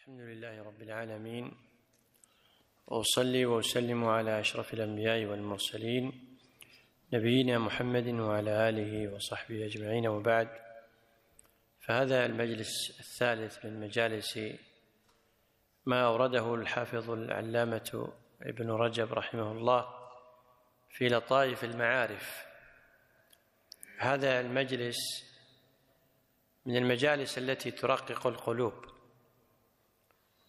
الحمد لله رب العالمين، وأصلي وأسلم على أشرف الأنبياء والمرسلين نبينا محمد وعلى آله وصحبه أجمعين، وبعد. فهذا المجلس الثالث من مجالس ما أورده الحافظ العلامة ابن رجب رحمه الله في لطائف المعارف. هذا المجلس من المجالس التي ترقق القلوب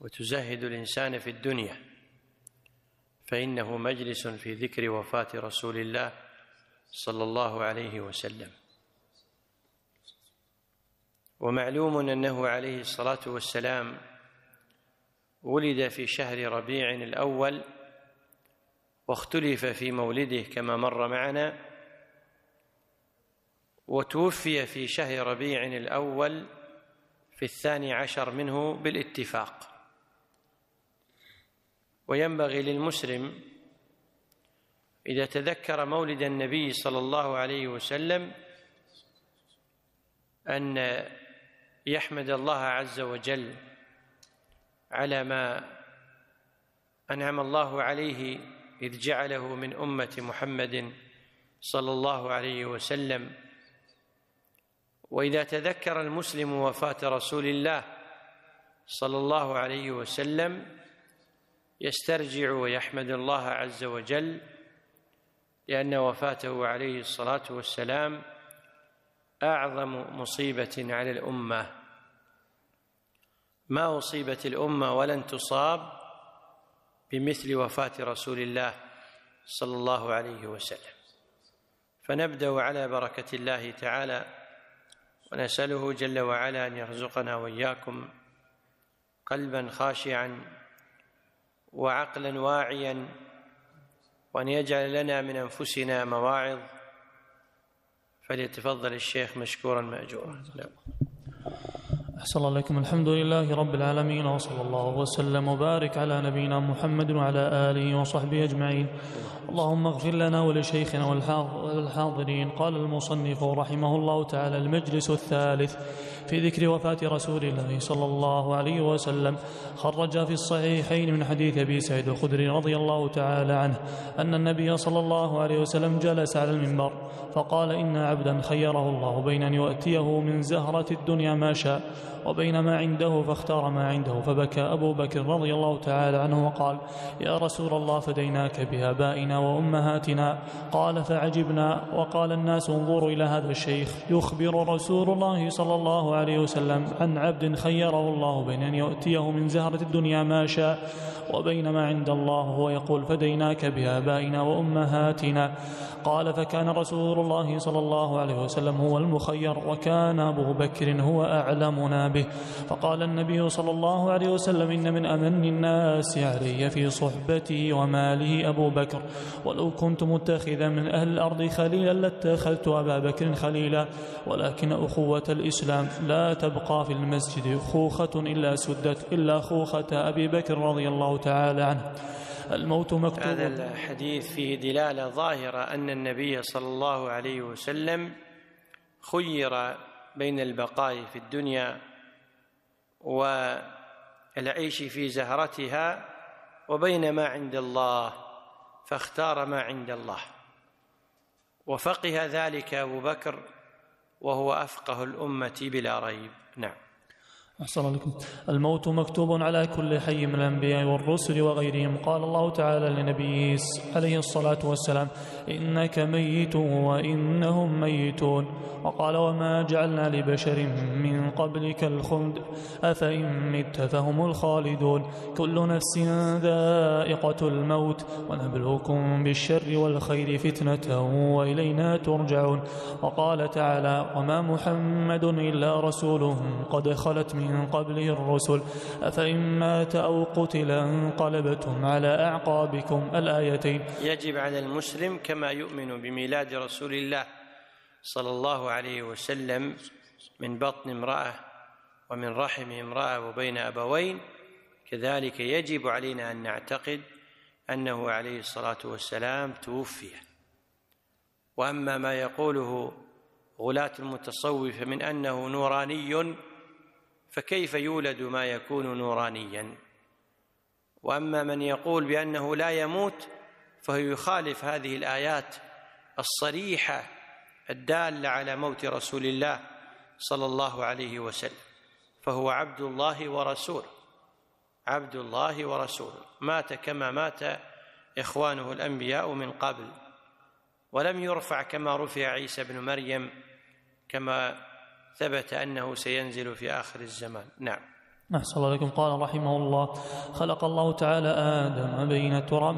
وتزهد الإنسان في الدنيا، فإنه مجلس في ذكر وفاة رسول الله صلى الله عليه وسلم. ومعلوم أنه عليه الصلاة والسلام ولد في شهر ربيع الأول، واختلف في مولده كما مر معنا، وتوفي في شهر ربيع الأول في 12 منه بالاتفاق. وينبغي للمسلم إذا تذكر مولد النبي صلى الله عليه وسلم أن يحمد الله عز وجل على ما أنعم الله عليه إذ جعله من أمة محمد صلى الله عليه وسلم. وإذا تذكر المسلم وفاة رسول الله صلى الله عليه وسلم يسترجع ويحمد الله عز وجل، لأن وفاته عليه الصلاة والسلام أعظم مصيبة على الأمة. ما أصيبت الأمة ولن تصاب بمثل وفاة رسول الله صلى الله عليه وسلم. فنبدأ على بركة الله تعالى، ونسأله جل وعلا أن يرزقنا وإياكم قلبا خاشعا وعقلا واعيا، وأن يجعل لنا من أنفسنا مواعظ. فليتفضل الشيخ مشكورا مأجورا. أحسن الله إليكم. الحمد لله رب العالمين، وصلى الله وسلم وبارك على نبينا محمد وعلى آله وصحبه أجمعين. اللهم اغفر لنا ولشيخنا والحاضرين. قال المصنف رحمه الله تعالى: المجلس الثالث في ذكر وفاة رسول الله صلى الله عليه وسلم. خرج في الصحيحين من حديث أبي سعيد الخدري رضي الله تعالى عنه أن النبي صلى الله عليه وسلم جلس على المنبر فقال: إن عبدا خيره الله بين أن يؤتيه من زهرة الدنيا ما شاء وبين ما عنده، فاختار ما عنده. فبكى أبو بكر رضي الله تعالى عنه وقال: يا رسول الله، فديناك بآبائنا وأمهاتنا. قال: فعجبنا. وقال الناس: انظروا إلى هذا الشيخ يخبر رسول الله صلى الله عليه وسلم عن عبد خيره الله بين أن يؤتيه من زهرة الدنيا ما شاء وبين ما عند الله، هو يقول: فديناك بآبائنا وأمهاتنا. قال: فكان رسول الله صلى الله عليه وسلم هو المخير، وكان أبو بكر هو أعلمنا به. فقال النبي صلى الله عليه وسلم: إن من أمن الناس علي في صحبتي وماله أبو بكر، ولو كنت متخذا من أهل الأرض خليلا لاتخذت أبا بكر خليلا، ولكن أخوة الإسلام لا تبقى في المسجد خوخة إلا سدت إلا خوخة أبي بكر رضي الله تعالى عنه. الموت مكتوب. هذا الحديث فيه دلالة ظاهرة أن النبي صلى الله عليه وسلم خير بين البقاء في الدنيا والعيش في زهرتها وبين ما عند الله، فاختار ما عند الله. وفقه ذلك أبو بكر، وهو أفقه الأمة بلا ريب. نعم. أحسن عليكم. الموت مكتوب على كل حي من الأنبياء والرسل وغيرهم. قال الله تعالى لنبيه عليه الصلاة والسلام: إنك ميت وإنهم ميتون. وقال: وما جعلنا لبشر من قبلك الخلد أفإن مت فهم الخالدون. كل نفس ذائقة الموت، ونبلوكم بالشر والخير فتنة وإلينا ترجعون. وقال تعالى: وما محمد إلا رسول قد خلت من قبله الرسل أفإن مات أو قتل انقلبتم على أعقابكم. الآيتين. يجب على المسلم كما يؤمن بميلاد رسول الله صلى الله عليه وسلم من بطن امرأة ومن رحم امرأة وبين أبوين، كذلك يجب علينا أن نعتقد أنه عليه الصلاة والسلام توفي. وأما ما يقوله غلاة المتصوفة من أنه نوراني فكيف يولد ما يكون نورانيا؟ وأما من يقول بأنه لا يموت فهو يخالف هذه الآيات الصريحة الدالة على موت رسول الله صلى الله عليه وسلم، فهو عبد الله ورسوله، عبد الله ورسوله، مات كما مات إخوانه الأنبياء من قبل، ولم يرفع كما رفع عيسى بن مريم كما ثبت أنه سينزل في آخر الزمان. نعم. أحسن الله عليكم. قال رحمه الله: خلق الله تعالى آدم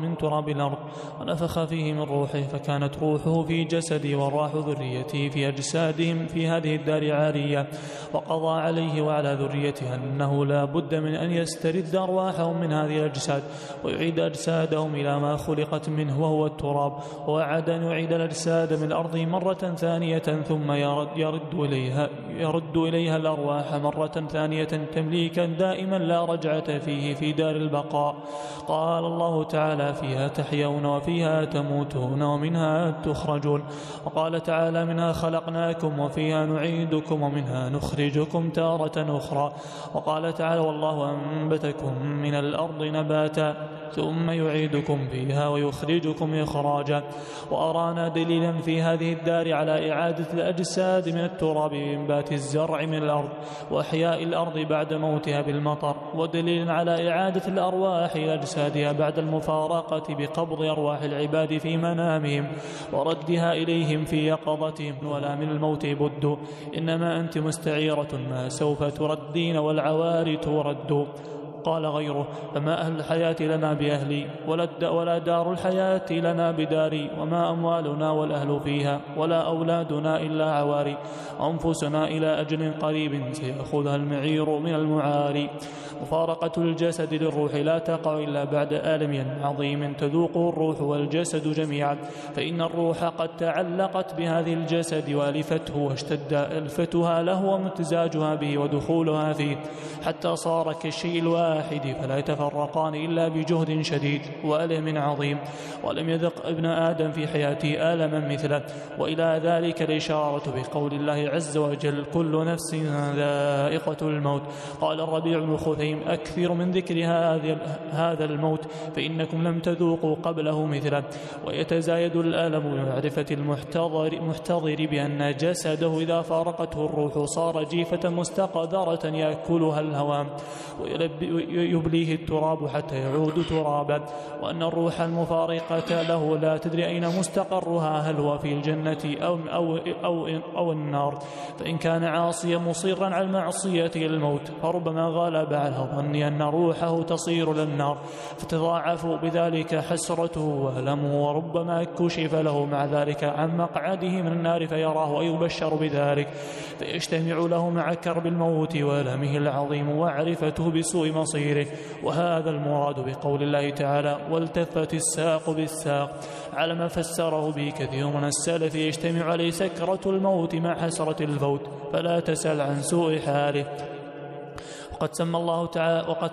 من تراب الأرض ونفخ فيه من روحه، فكانت روحه في جسدي وأرواح ذريته في أجسادهم في هذه الدار عارية، وقضى عليه وعلى ذريته أنه لا بد من أن يسترد أرواحهم من هذه الأجساد ويعيد أجسادهم إلى ما خلقت منه وهو التراب، ووعد أن يعيد الأجساد من الأرض مرة ثانية ثم يرد إليها الأرواح مرة ثانية تمليكا دائما لا رجعة فيه في دار البقاء. قال الله تعالى: فيها تحيون وفيها تموتون ومنها تخرجون. وقال تعالى: منها خلقناكم وفيها نعيدكم ومنها نخرجكم تارة أخرى. وقال تعالى: والله أنبتكم من الأرض نباتا ثم يعيدكم فيها ويخرجكم إخراجا. وأرانا دليلا في هذه الدار على إعادة الأجساد من التراب بإنبات الزرع من الأرض وإحياء الأرض بعد موتها بالمطر، ودليل على إعادة الأرواح إلى أجسادها بعد المفارقة بقبض أرواح العباد في منامهم وردها إليهم في يقظتهم. ولا من الموت بد، إنما أنت مستعيرة ما سوف تردين والعواري ترد. قال غيره: فما أهل الحياة لنا بأهلي ولا دار الحياة لنا بداري، وما أموالنا والأهل فيها ولا أولادنا إلا عواري، وأنفسنا إلى أجل قريب سيأخذها المعير من المعاري. مفارقة الجسد للروح لا تقع إلا بعد آلم عظيم تذوقه الروح والجسد جميعا، فإن الروح قد تعلقت بهذه الجسد وألفته واشتد ألفتها له وامتزاجها به ودخولها فيه حتى صار كالشيء الواحد، فلا يتفرقان إلا بجهد شديد وألم عظيم، ولم يذق ابن آدم في حياته آلما مثله. وإلى ذلك الإشارة بقول الله عز وجل: كل نفس ذائقة الموت. قال الربيع بن خثيم: أكثر من ذكر هذا الموت فإنكم لم تذوقوا قبله مثله. ويتزايد الألم بمعرفة المحتضر بأن جسده إذا فارقته الروح صار جيفة مستقذرة يأكلها الهوام ويبليه التراب حتى يعود ترابا، وأن الروح المفارقة له لا تدري أين مستقرها، هل هو في الجنة أو النار. فإن كان عاصيا مصيرا على المعصية الموت فربما غالب على الظن أن روحه تصير للنار فتضاعف بذلك حسرته وألمه، وربما كشف له مع ذلك عن مقعده من النار فيراه ويبشر بذلك فيجتمع له مع كرب الموت وألمه العظيم وعرفته بسوء مصيره. وهذا المراد بقول الله تعالى: والتفت الساق بالساق، على ما فسره به كثير من السلف يجتمع عليه سكرة الموت مع حسرة الفوت، فلا تسأل عن سوء حاله. وقد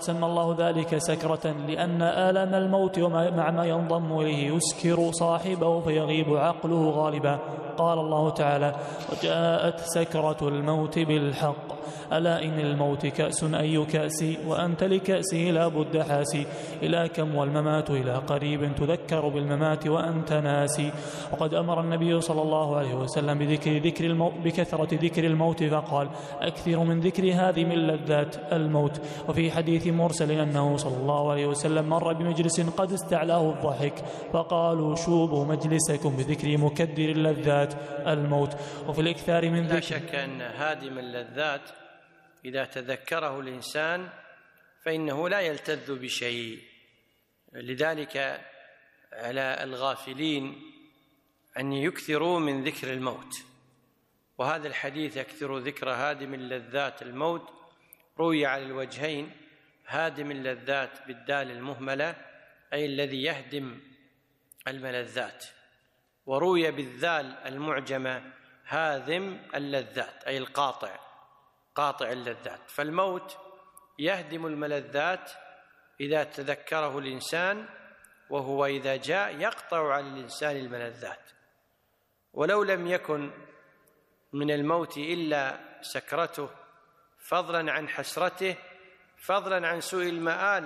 سمى الله ذلك سكرة لأن آلام الموت مع ما ينضم إليه يسكر صاحبه فيغيب عقله غالبا. قال الله تعالى: وجاءت سكرة الموت بالحق، ألا إن الموت كأس أي كأس وأنت لكأسه لا بد حاسي، إلى كم والممات إلى قريب تذكر بالممات وأنت ناسي. وقد أمر النبي صلى الله عليه وسلم بكثرة ذكر الموت فقال: أكثر من ذكر هذه من لذات الموت. وفي حديث مرسل أنه صلى الله عليه وسلم مر بمجلس قد استعلاه الضحك فقالوا: شوبوا مجلسكم بذكر مكدر اللذات الموت. وفي الإكثار من ذكر، لا شك أن هادم اللذات إذا تذكره الإنسان فإنه لا يلتذ بشيء. لذلك على الغافلين أن يكثروا من ذكر الموت، وهذا الحديث يكثر ذكر هادم اللذات الموت روي على الوجهين: هادم اللذات بالدال المهملة أي الذي يهدم الملذات، وروي بالذال المعجمة هادم اللذات أي القاطع، قاطع اللذات. فالموت يهدم الملذات إذا تذكره الإنسان، وهو إذا جاء يقطع على الإنسان الملذات. ولو لم يكن من الموت إلا سكرته فضلا عن حسرته، فضلا عن سوء المآل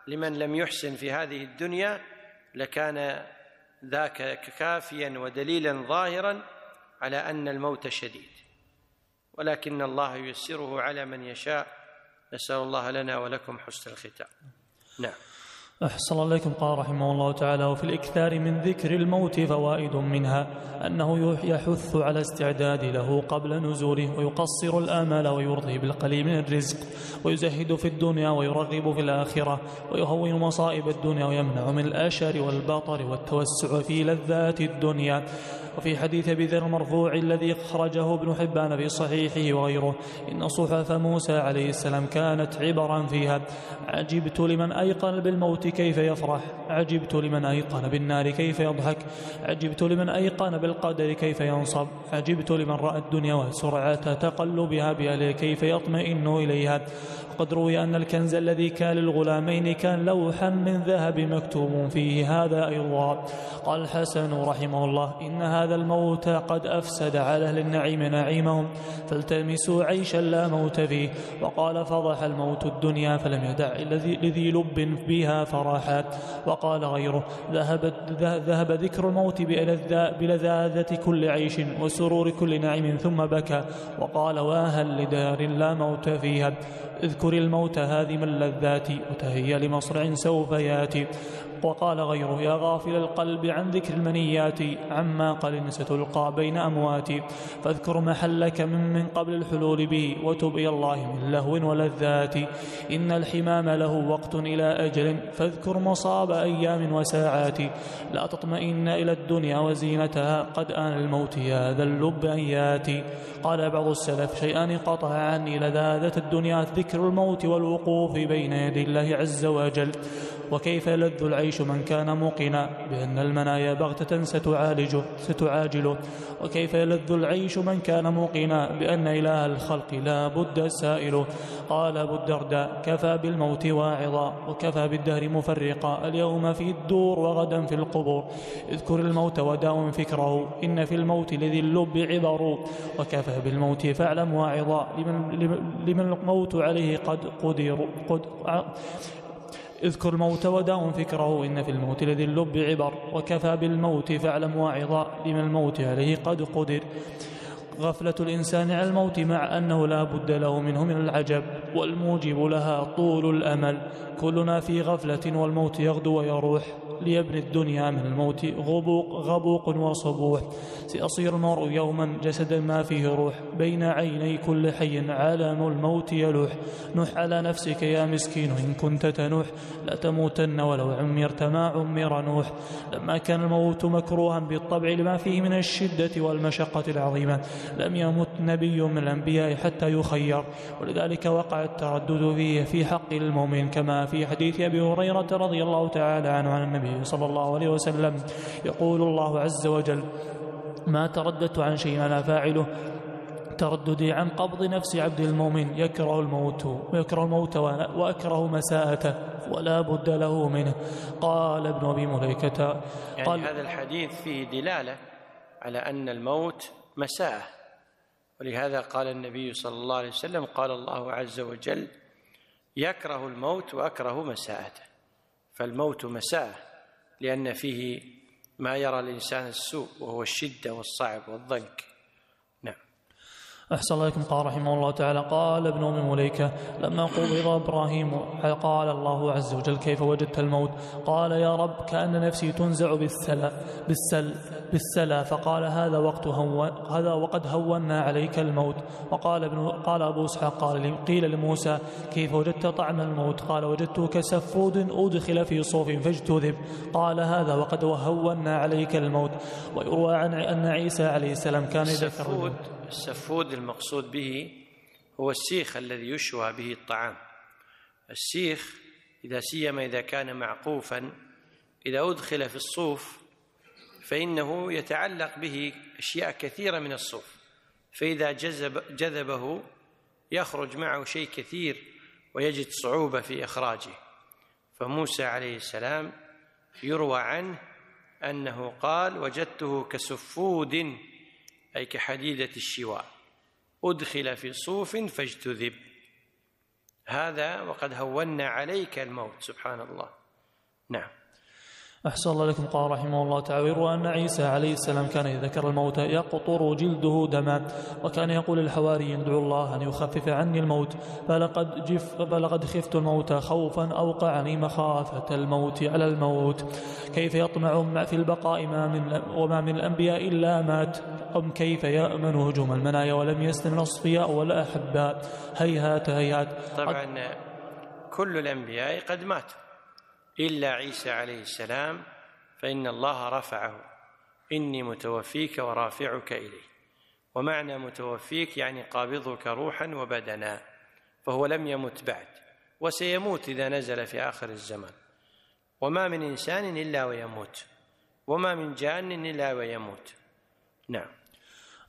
لمن لم يحسن في هذه الدنيا، لكان ذاك كافيا ودليلا ظاهرا على أن الموت شديد، ولكن الله ييسره على من يشاء. نسأل الله لنا ولكم حسن الختام. نعم. أحسن الله إليكم. قال رحمه الله تعالى: وفي الإكثار من ذكر الموت فوائد، منها أنه يحث على استعداد له قبل نزوله، ويقصر الآمال، ويرضي بالقليل من الرزق، ويزهد في الدنيا ويرغب في الآخرة، ويهون مصائب الدنيا، ويمنع من الأشر والبطر والتوسع في لذات الدنيا. وفي حديث أبي ذر المرفوع الذي خرجه ابن حبان في صحيحه وغيره: إن صحف موسى عليه السلام كانت عبرا فيها: عجبت لمن أيقن بالموت كيف يفرح، عجبت لمن أيقن بالنار كيف يضحك، عجبت لمن أيقن بالقدر كيف ينصب، عجبت لمن رأى الدنيا وسرعة تقلبها بأهلها كيف يطمئن إليها. وقد روي أن الكنز الذي كان للغلامين كان لوحا من ذهب مكتوب فيه هذا أيضا. قال الحسن رحمه الله: إن هذا الموت قد أفسد على أهل النعيم نعيمهم، فالتمسوا عيشا لا موت فيه. وقال: فضح الموت الدنيا فلم يدع لذي لب بها فرحا. وقال غيره: ذهب ذكر الموت بلذاذة كل عيش وسرور كل نعيم ثم بكى. وقال: واهل لدار لا موت فيها، اذكر الموت هادم اللذات وتهيأ لمصرع سوف ياتي. وقال غيره: يا غافل القلب عن ذكر المنيات، عما قل ستلقى بين أمواتي، فاذكر محلك من قبل الحلول به، وتب إلى الله من لهو ولذات. إن الحمام له وقت إلى أجل، فاذكر مصاب أيام وساعات. لا تطمئن إلى الدنيا وزينتها، قد آن الموت يا ذا اللب أن ياتي. قال بعض السلف: شيئان قطع عني لذاذة الدنيا، ذكر الموت والوقوف بين يدي الله عز وجل. وكيف يلذ العيش من كان موقنا بأن المنايا بغتة ستعاجله، وكيف يلذ العيش من كان موقنا بأن إله الخلق لا بد سائله. قال أبو الدرداء: كفى بالموت واعظا، وكفى بالدهر مفرقا، اليوم في الدور وغدا في القبور. اذكر الموت وداوم فكره، إن في الموت لذي اللب عبر. وكفى بالموت فاعلم واعظا، لمن الموت عليه قد قدر. اذكر الموت وداوم فكره، إن في الموت لذي اللب عبر. وكفى بالموت فاعلم واعظا، لمن الموت عليه قد قدر. غفلة الإنسان عن الموت مع أنه لا بد له منه من العجب، والموجب لها طول الأمل. كلنا في غفلة والموت يغدو ويروح، ليبني الدنيا من الموت غبوق وصبوح. سيصير المرء يوما جسدا ما فيه روح، بين عيني كل حي عالم الموت يلوح. نح على نفسك يا مسكين إن كنت تنوح، لا تموتن ولو عمرت ما عمر نوح. لما كان الموت مكروها بالطبع لما فيه من الشدة والمشقة العظيمة، لم يمت نبي من الأنبياء حتى يخير، ولذلك وقع التردد فيه في حق المؤمن، كما في حديث أبي هريرة رضي الله تعالى عنه عن النبي صلى الله عليه وسلم: يقول الله عز وجل: ما ترددت عن شيء أنا فاعله ترددي عن قبض نفس عبد المؤمن، يكره الموت وأكره مساءته، ولا بد له منه. قال ابن أبي مليكة: يعني هذا الحديث فيه دلالة على أن الموت مساءة، ولهذا قال النبي صلى الله عليه وسلم: قال الله عز وجل: يكره الموت وأكره مساءته. فالموت مساءة لأن فيه ما يرى الإنسان السوء، وهو الشدة والصعب والضنك. نعم. أحسن الله إليكم. قال رحمه الله تعالى: قال ابن أم مليكة: لما قبض إبراهيم قال الله عز وجل: كيف وجدت الموت؟ قال: يا رب كأن نفسي تنزع بالسلا. فقال: هذا وقد هونا عليك الموت. قال أبو إسحاق: قيل لموسى: كيف وجدت طعم الموت؟ قال: وجدته كسفود أدخل في صوف فاجتذب. قال: هذا وقد هونا عليك الموت. ويروى عن أن عيسى عليه السلام كان يذكر السفود المقصود به هو السيخ الذي يشوى به الطعام. السيخ إذا سيما إذا كان معقوفا، إذا أدخل في الصوف فإنه يتعلق به أشياء كثيرة من الصوف، فإذا جذبه يخرج معه شيء كثير ويجد صعوبة في إخراجه. فموسى عليه السلام يروى عنه أنه قال: وجدته كسفود، أي كحديدة الشواء. أدخل في صوف فاجتذب. هذا وقد هونا عليك الموت، سبحان الله. نعم. أحسن الله لكم. قال رحمه الله تعالى: ويروى أن عيسى عليه السلام كان إذا ذكر الموت يقطر جلده دما، وكان يقول للحواريين: ادعوا الله أن يخفف عني الموت، فلقد خفت الموت خوفا أوقعني مخافة الموت على الموت. كيف يطمع في البقاء وما من الأنبياء إلا مات؟ أم كيف يأمن هجوم المنايا ولم يسلم الأصفياء والأحباء؟ هيهات هيهات. طبعا كل الأنبياء قد ماتوا إلا عيسى عليه السلام، فإن الله رفعه: إني متوفيك ورافعك إليه. ومعنى متوفيك يعني قابضك روحا وبدنا، فهو لم يمت بعد، وسيموت إذا نزل في آخر الزمان. وما من إنسان إلا ويموت، وما من جان إلا ويموت. نعم.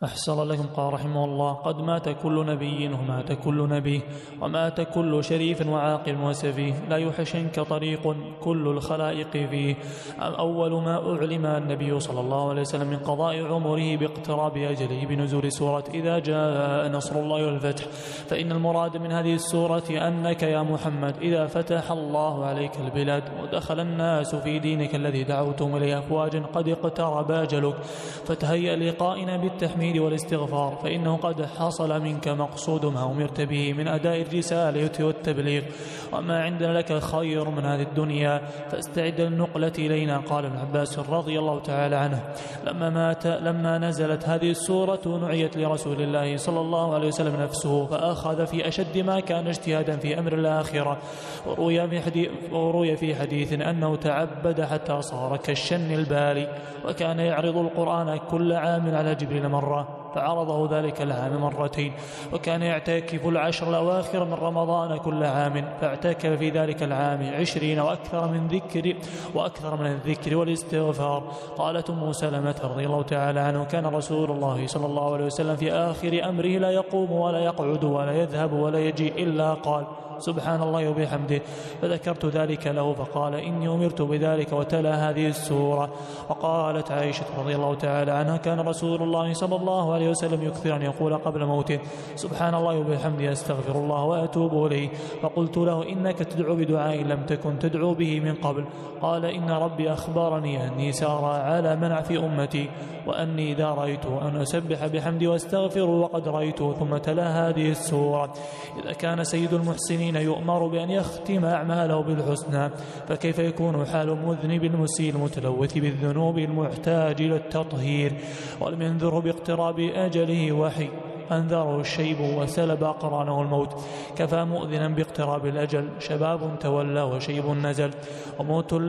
أحسن الله لكم. قال رحمه الله: قد مات كل نبي ومات كل نبي، ومات كل شريف وعاقل وسفيه، لا يحشنك طريق كل الخلائق فيه. أول ما أعلم النبي صلى الله عليه وسلم من قضاء عمره باقتراب أجله بنزول سورة إذا جاء نصر الله والفتح. فإن المراد من هذه السورة أنك يا محمد إذا فتح الله عليك البلاد ودخل الناس في دينك الذي دعوتهم إليه أفواجا قد اقترب أجلك، فتهيأ لقائنا بالتحميد والاستغفار، فإنه قد حصل منك مقصود ما أمرت به من أداء الرسالة والتبليغ، وما عندنا لك خير من هذه الدنيا، فاستعد للنقلة إلينا. قال ابن عباس رضي الله تعالى عنه: لما نزلت هذه السورة نعيت لرسول الله صلى الله عليه وسلم نفسه، فأخذ في أشد ما كان اجتهادا في أمر الآخرة. وروي في حديث أنه تعبد حتى صار كالشن البالي، وكان يعرض القرآن كل عام على جبريل مرة، فعرضه ذلك العام مرتين. وكان يعتكف العشر الأواخر من رمضان كل عام، فاعتكف في ذلك العام 20 وأكثر من الذكر والاستغفار. قالت أم سلمة رضي الله تعالى عنه: كان رسول الله صلى الله عليه وسلم في آخر أمره لا يقوم ولا يقعد ولا يذهب ولا يجيء إلا قال: سبحان الله وبحمده. فذكرت ذلك له فقال: إني أمرت بذلك، وتلا هذه السورة. وقالت عائشة رضي الله تعالى عنها: كان رسول الله صلى الله عليه وسلم يكثر أن يقول قبل موته: سبحان الله وبحمده، أستغفر الله وأتوب إليه. فقلت له: إنك تدعو بدعاء لم تكن تدعو به من قبل. قال: إن ربي أخبرني أني سارى على منع في أمتي، وأني إذا رأيت أن أسبح بحمدي واستغفر وقد رأيت. ثم تلا هذه السورة: إذا كان سيد المحسنين يؤمر بأن يختم أعماله بالحسنى، فكيف يكون حال المذنب المسيء المتلوث بالذنوب المحتاج إلى التطهير؟ ولم ينذره باقتراب أجله وحي، أنذره الشيب وسلب أقرانه الموت. كفى مؤذنا باقتراب الأجل، شباب تولى وشيب نزل.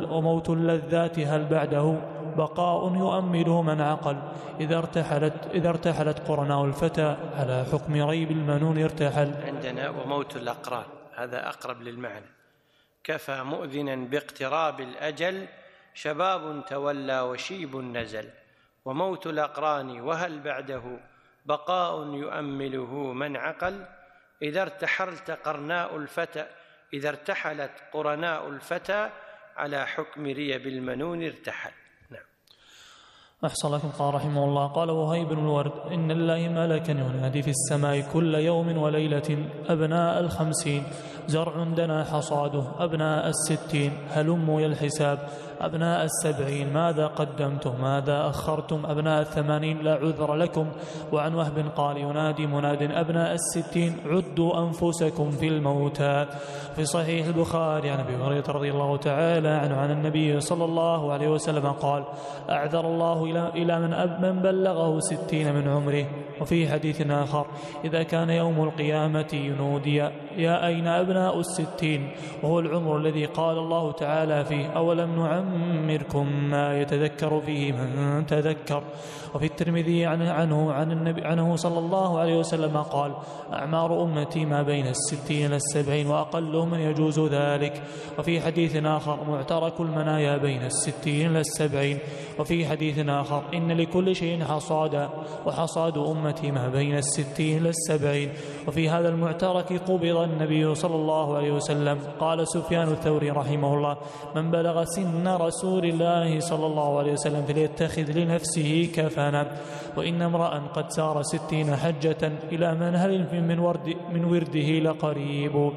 وموت اللذات هل بعده بقاء يؤمله من عقل. إذا ارتحلت قرناء الفتى على حكم ريب المنون ارتحل. عندنا وموت الأقران، هذا أقرب للمعنى. كفى مؤذنا باقتراب الأجل، شباب تولى وشيب نزل. وموت الأقران وهل بعده بقاء يؤمله من عقل. إذا ارتحلت قرناء الفتى على حكم ريب المنون ارتحل. أحسن لكم. قال رحمه الله: قال وهيب بن الورد: إن الله ملكا ينادي في السماء كل يوم وليلة: أبناء 50 زرع دنا حصاده، أبناء 60 هلموا يا الحساب، أبناء 70 ماذا قدمتم ماذا أخرتم، أبناء 80 لا عذر لكم. وعن وهب قال: ينادي مناد: أبناء 60 عدوا أنفسكم في الموتى. في صحيح البخاري عن أبي هريرة رضي الله تعالى عنه عن النبي صلى الله عليه وسلم قال: أعذر الله إلى من بلغه 60 من عمره. وفي حديث آخر: إذا كان يوم القيامة ينودي: يا أين أبناء 60؟ وهو العمر الذي قال الله تعالى فيه: أولم نعمركم ما يتذكر فيه من تذكر. وفي الترمذي عنه صلى الله عليه وسلم قال: أعمار أمتي ما بين 60 إلى 70 وأقل من يجوز ذلك. وفي حديث آخر: معترك المنايا بين 60 إلى 70. وفي حديث آخر: إن لكل شيء حصادا، وحصاد أمتي ما بين 60 إلى 70. وفي هذا المعترك قبض النبي صلى الله عليه وسلم. قال سفيان الثوري رحمه الله: من بلغ سن رسول الله صلى الله عليه وسلم فليتخذ لنفسه كفنا، وإن امرأ قد سار 60 حجة إلى منهل من ورده لقريب.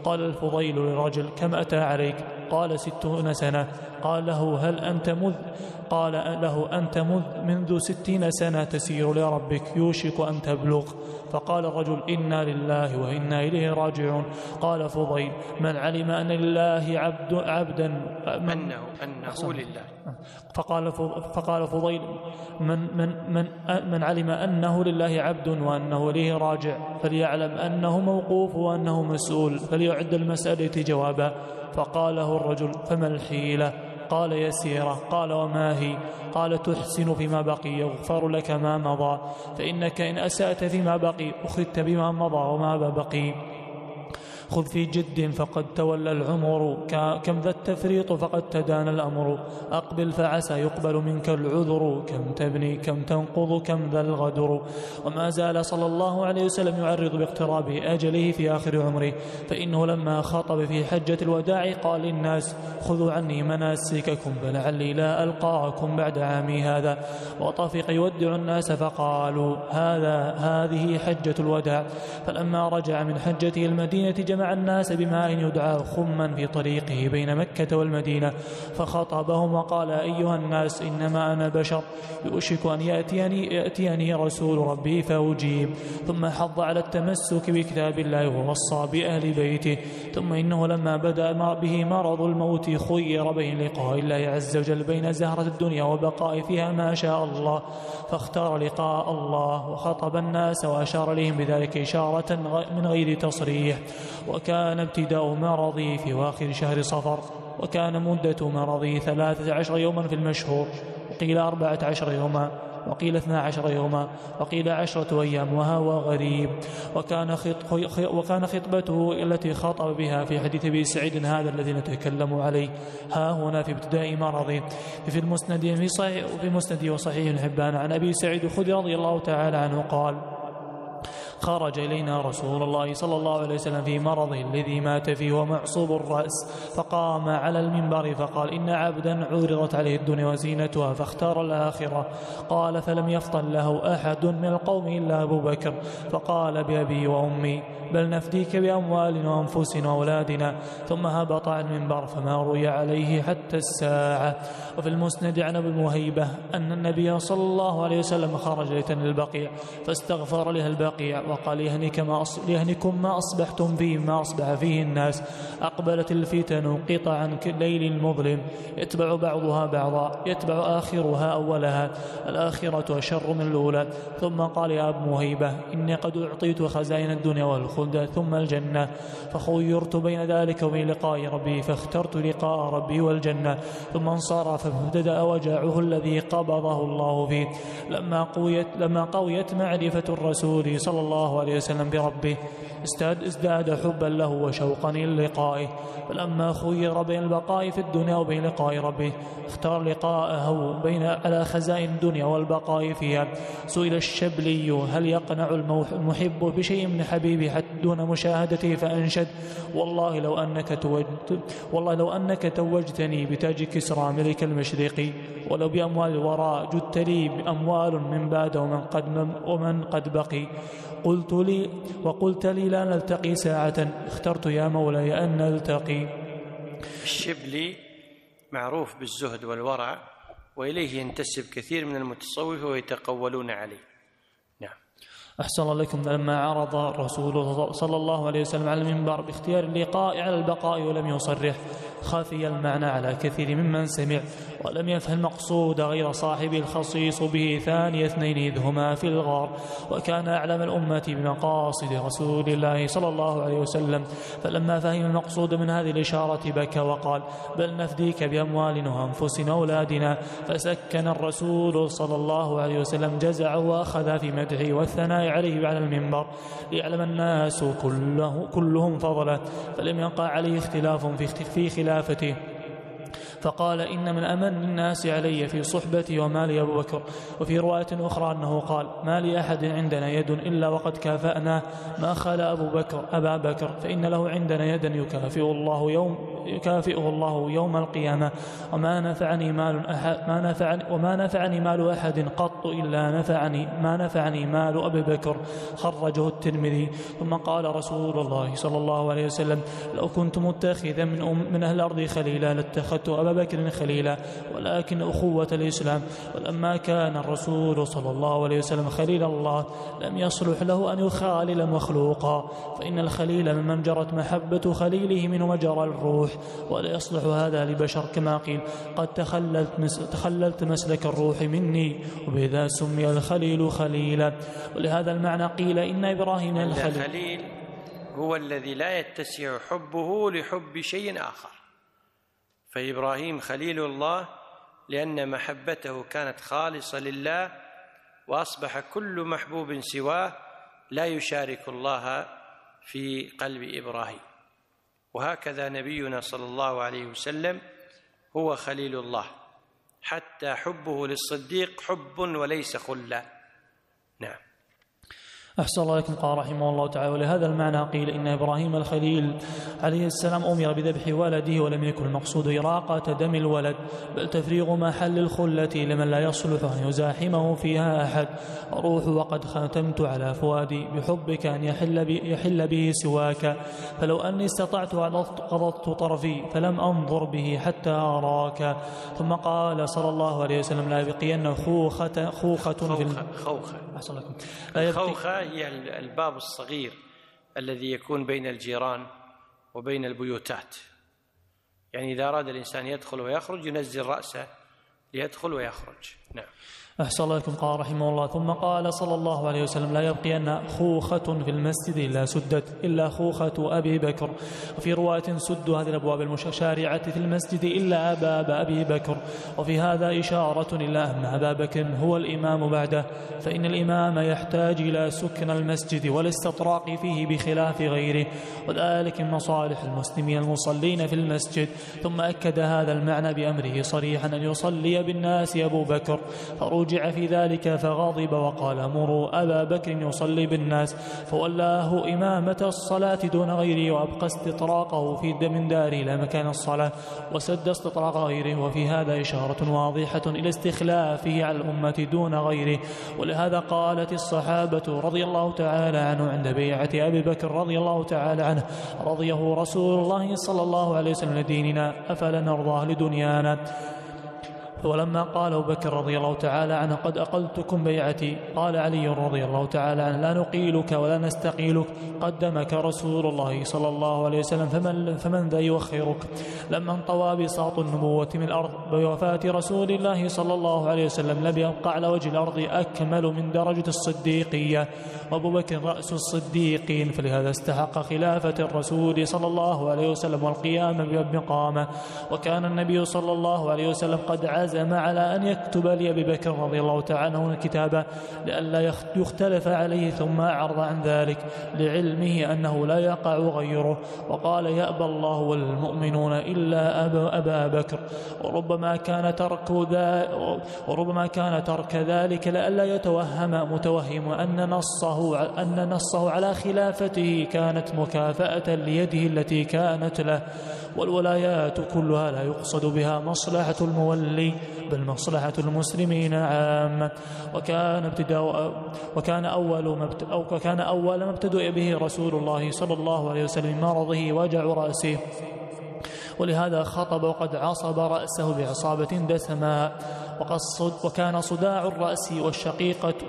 قال الفضيل للرجل: كم أتى عليك؟ قال 60 سنة. قال له: أنت منذ 60 سنة تسير لربك، يوشك أن تبلغ. فقال الرجل: إنا لله وإنا إليه راجعون. قال فضيل: من علم أن لله عبدا أنه لله. فقال فضيل: من علم أنه لله عبد وأنه إليه راجع فليعلم أنه موقوف وأنه مسؤول، فليعد المسألة جوابا. فقاله الرجل: فما الحيلة؟ قال: يسيرة. قال: وما هي؟ قال: تحسن فيما بقي يغفر لك ما مضى، فإنك إن أسأت فيما بقي أخذت بما مضى وما بقي. خذ في جد فقد تولى العمر، كم ذا التفريط فقد تدان الأمر. أقبل فعسى يقبل منك العذر، كم تبني كم تنقض كم ذا الغدر. وما زال صلى الله عليه وسلم يعرض باقتراب أجله في آخر عمره، فإنه لما خاطب في حجة الوداع قال للناس: خذوا عني مناسككم فلعلي لا ألقاكم بعد عامي هذا. وطفق يودع الناس فقالوا: هذه حجة الوداع. فلما رجع من حجته المدينة جمع الناس بماء يدعى خما في طريقه بين مكة والمدينة، فخطبهم وقال: أيها الناس، إنما أنا بشر، يوشك أن يأتيني رسول ربي فأجيب. ثم حض على التمسك بكتاب الله ووصى بأهل بيته. ثم إنه لما بدأ به مرض الموت خير بين لقاء الله عز وجل بين زهرة الدنيا وبقاء فيها ما شاء الله، فاختار لقاء الله وخطب الناس وأشار لهم بذلك إشارة من غير تصريح. وكان ابتداء مرضي في آخر شهر صفر، وكان مدة مرضي 13 يوما في المشهور، وقيل 14 يوما، وقيل 12 يوما، وقيل 10 أيام، وهو غريب. وكان خطبته التي خاطب بها في حديث أبي سعيد هذا الذي نتكلم عليه ها هنا في ابتداء مرضه في المسند وصحيح ابن حبان عن أبي سعيد الخدري رضي الله تعالى عنه قال: خرج إلينا رسول الله صلى الله عليه وسلم في مرضه الذي مات فيه ومعصوب الرأس، فقام على المنبر فقال: إن عبدا عرضت عليه الدنيا وزينتها فاختار الآخرة. قال: فلم يفطن له أحد من القوم إلا أبو بكر، فقال: بأبي وأمي، بل نفديك بأموالنا وأنفسنا وأولادنا. ثم هبط عن المنبر فما روي عليه حتى الساعة. وفي المسند عن أبي المهيبة أن النبي صلى الله عليه وسلم خرج ليتن البقيع فاستغفر لها البقيع وقال: يهنكم ما أصبحتم فيه ما أصبح فيه الناس. أقبلت الفتن قطعا كالليل المظلم يتبع بعضها بعضا، يتبع آخرها أولها، الآخرة أشر من الأولى. ثم قال: يا أبو مهيبة، إني قد أعطيت خزائن الدنيا والخلد ثم الجنة، فخيرت بين ذلك وبين لقاء ربي، فاخترت لقاء ربي والجنة. ثم انصرف فابتدأ وجعه الذي قبضه الله فيه لما قويت معرفة الرسول صلى الله عليه وسلم بربه، ازداد حبا له وشوقا إلى لقائه. فلما خير بين البقاء في الدنيا وبين لقاء ربه اختار لقاءه على خزائن الدنيا والبقاء فيها. سئل الشبلي: هل يقنع المحب بشيء من حبيبه حتى دون مشاهدته؟ فأنشد: والله لو أنك توجتني بتاج كسرى ملك المشرق، ولو بأموال الوراء جدت لي بأموال من بعد ومن قد بقي. قلت لي لا نلتقي ساعة، اخترت يا مولاي أن نلتقي. الشبلي معروف بالزهد والورع، وإليه ينتسب كثير من المتصوفة ويتقولون عليه. نعم. أحسن الله لكم. لما عرض الرسول صلى الله عليه وسلم على المنبر باختيار اللقاء على البقاء ولم يصرح، خفي المعنى على كثير ممن سمع، ولم يفهم المقصود غير صاحب الخصيص به ثاني اثنين إذ هما في الغار، وكان أعلم الأمة بمقاصد رسول الله صلى الله عليه وسلم. فلما فهم المقصود من هذه الإشارة بكى وقال: بل نفديك بأموالنا وأنفسنا وأولادنا. فسكن الرسول صلى الله عليه وسلم جزعه وأخذ في مدحه والثناء عليه على المنبر ليعلم الناس كلهم فضله، فلم يقع عليه اختلاف في خلافته. فقال: إن من أمن الناس علي في صحبتي ومالي أبو بكر. وفي رواية أخرى أنه قال: ما لأحد عندنا يد إلا وقد كافأناه ما خلا أبا بكر، فإن له عندنا يدا يكافئه الله يوم القيامة، وما نفعني مال أحد قط إلا ما نفعني مال أبي بكر. خرجه الترمذي. ثم قال رسول الله صلى الله عليه وسلم: لو كنت متخذا من أهل الأرض خليلا لاتخذت أبا بكر خليلا، ولكن أخوة الإسلام. ولما كان الرسول صلى الله عليه وسلم خليل الله لم يصلح له أن يخالل مخلوقا، فإن الخليل ممن جرت محبة خليله منه مجرى الروح، ولا يصلح هذا لبشر، كما قيل: قد تخللت مسلك الروح مني، وبذا سمي الخليل خليلا. ولهذا المعنى قيل إن إبراهيم الخليل هو الذي لا يتسع حبه لحب شيء آخر، فإبراهيم خليل الله لأن محبته كانت خالصة لله، وأصبح كل محبوب سواه لا يشارك الله في قلب إبراهيم. وهكذا نبينا صلى الله عليه وسلم هو خليل الله، حتى حبه للصديق حب وليس خلا. نعم. أحسن الله لكم. قال رحمه الله تعالى: ولهذا المعنى قيل إن إبراهيم الخليل عليه السلام أمر بذبح ولده، ولم يكن المقصود إراقة دم الولد، بل تفريغ محل الخلة لمن لا يصلح أن يزاحمه فيها أحد. أروح وقد ختمت على فؤادي بحبك أن يحل به سواك، فلو أني استطعت غضضت طرفي فلم أنظر به حتى أراك. ثم قال صلى الله عليه وسلم: لا يبقين خوخة الخوخة هي الباب الصغير الذي يكون بين الجيران وبين البيوتات، يعني إذا أراد الإنسان يدخل ويخرج ينزل رأسه ليدخل ويخرج. نعم. أحسن الله لكم. قال رحمه الله: ثم قال صلى الله عليه وسلم: لا يبقين خوخة في المسجد إلا سدت إلا خوخة أبي بكر. وفي رواية: سد هذه الأبواب المشارعة في المسجد إلا باب أبي بكر. وفي هذا إشارة إلى أن أبا بكر هو الإمام بعده، فإن الإمام يحتاج إلى سكن المسجد والاستطراق فيه بخلاف غيره، وذلك من مصالح المسلمين المصلين في المسجد. ثم أكد هذا المعنى بأمره صريحا أن يصلي بالناس أبو بكر، فرجع في ذلك فغضب وقال: مروا أبا بكر يصلي بالناس، فولاه إمامة الصلاة دون غيره، وأبقى استطراقه من داره إلى مكان الصلاة، وسد استطراق غيره. وفي هذا إشارة واضحة إلى استخلافه على الأمة دون غيره. ولهذا قالت الصحابة رضي الله تعالى عنه عند بيعة أبي بكر رضي الله تعالى عنه: رضيه رسول الله صلى الله عليه وسلم لديننا، أفلا نرضاه لدنيانا. ولما قال أبو بكر رضي الله تعالى عنه: قد أقلتكم بيعتي، قال علي رضي الله تعالى عنه: لا نقيلك ولا نستقيلك، قدمك رسول الله صلى الله عليه وسلم، فمن ذا يؤخرك. لما انطوى بساط النبوة من الأرض بوفاة رسول الله صلى الله عليه وسلم لم يبقى على وجه الأرض أكمل من درجة الصديقية، وأبو بكر رأس الصديقين، فلهذا استحق خلافة الرسول صلى الله عليه وسلم والقيام بمقامه. وكان النبي صلى الله عليه وسلم قد عزم على أن يكتب لأبي بكر رضي الله تعالى عنه الكتابة لئلا يختلف عليه، ثم أعرض عن ذلك لعلمه أنه لا يقع غيره، وقال: يأبى الله والمؤمنون إلا أبا بكر. وربما كان ترك ذلك لئلا يتوهم متوهم أن نصه على خلافته كانت مكافأة ليده التي كانت له. والولايات كلها لا يقصد بها مصلحة المولي بل مصلحة المسلمين عامة. وكان أول ما ابتدأ به رسول الله صلى الله عليه وسلم مرضه وجع رأسه، ولهذا خطب وقد عصب رأسه بعصابة دسماء. وكان صداع الرأس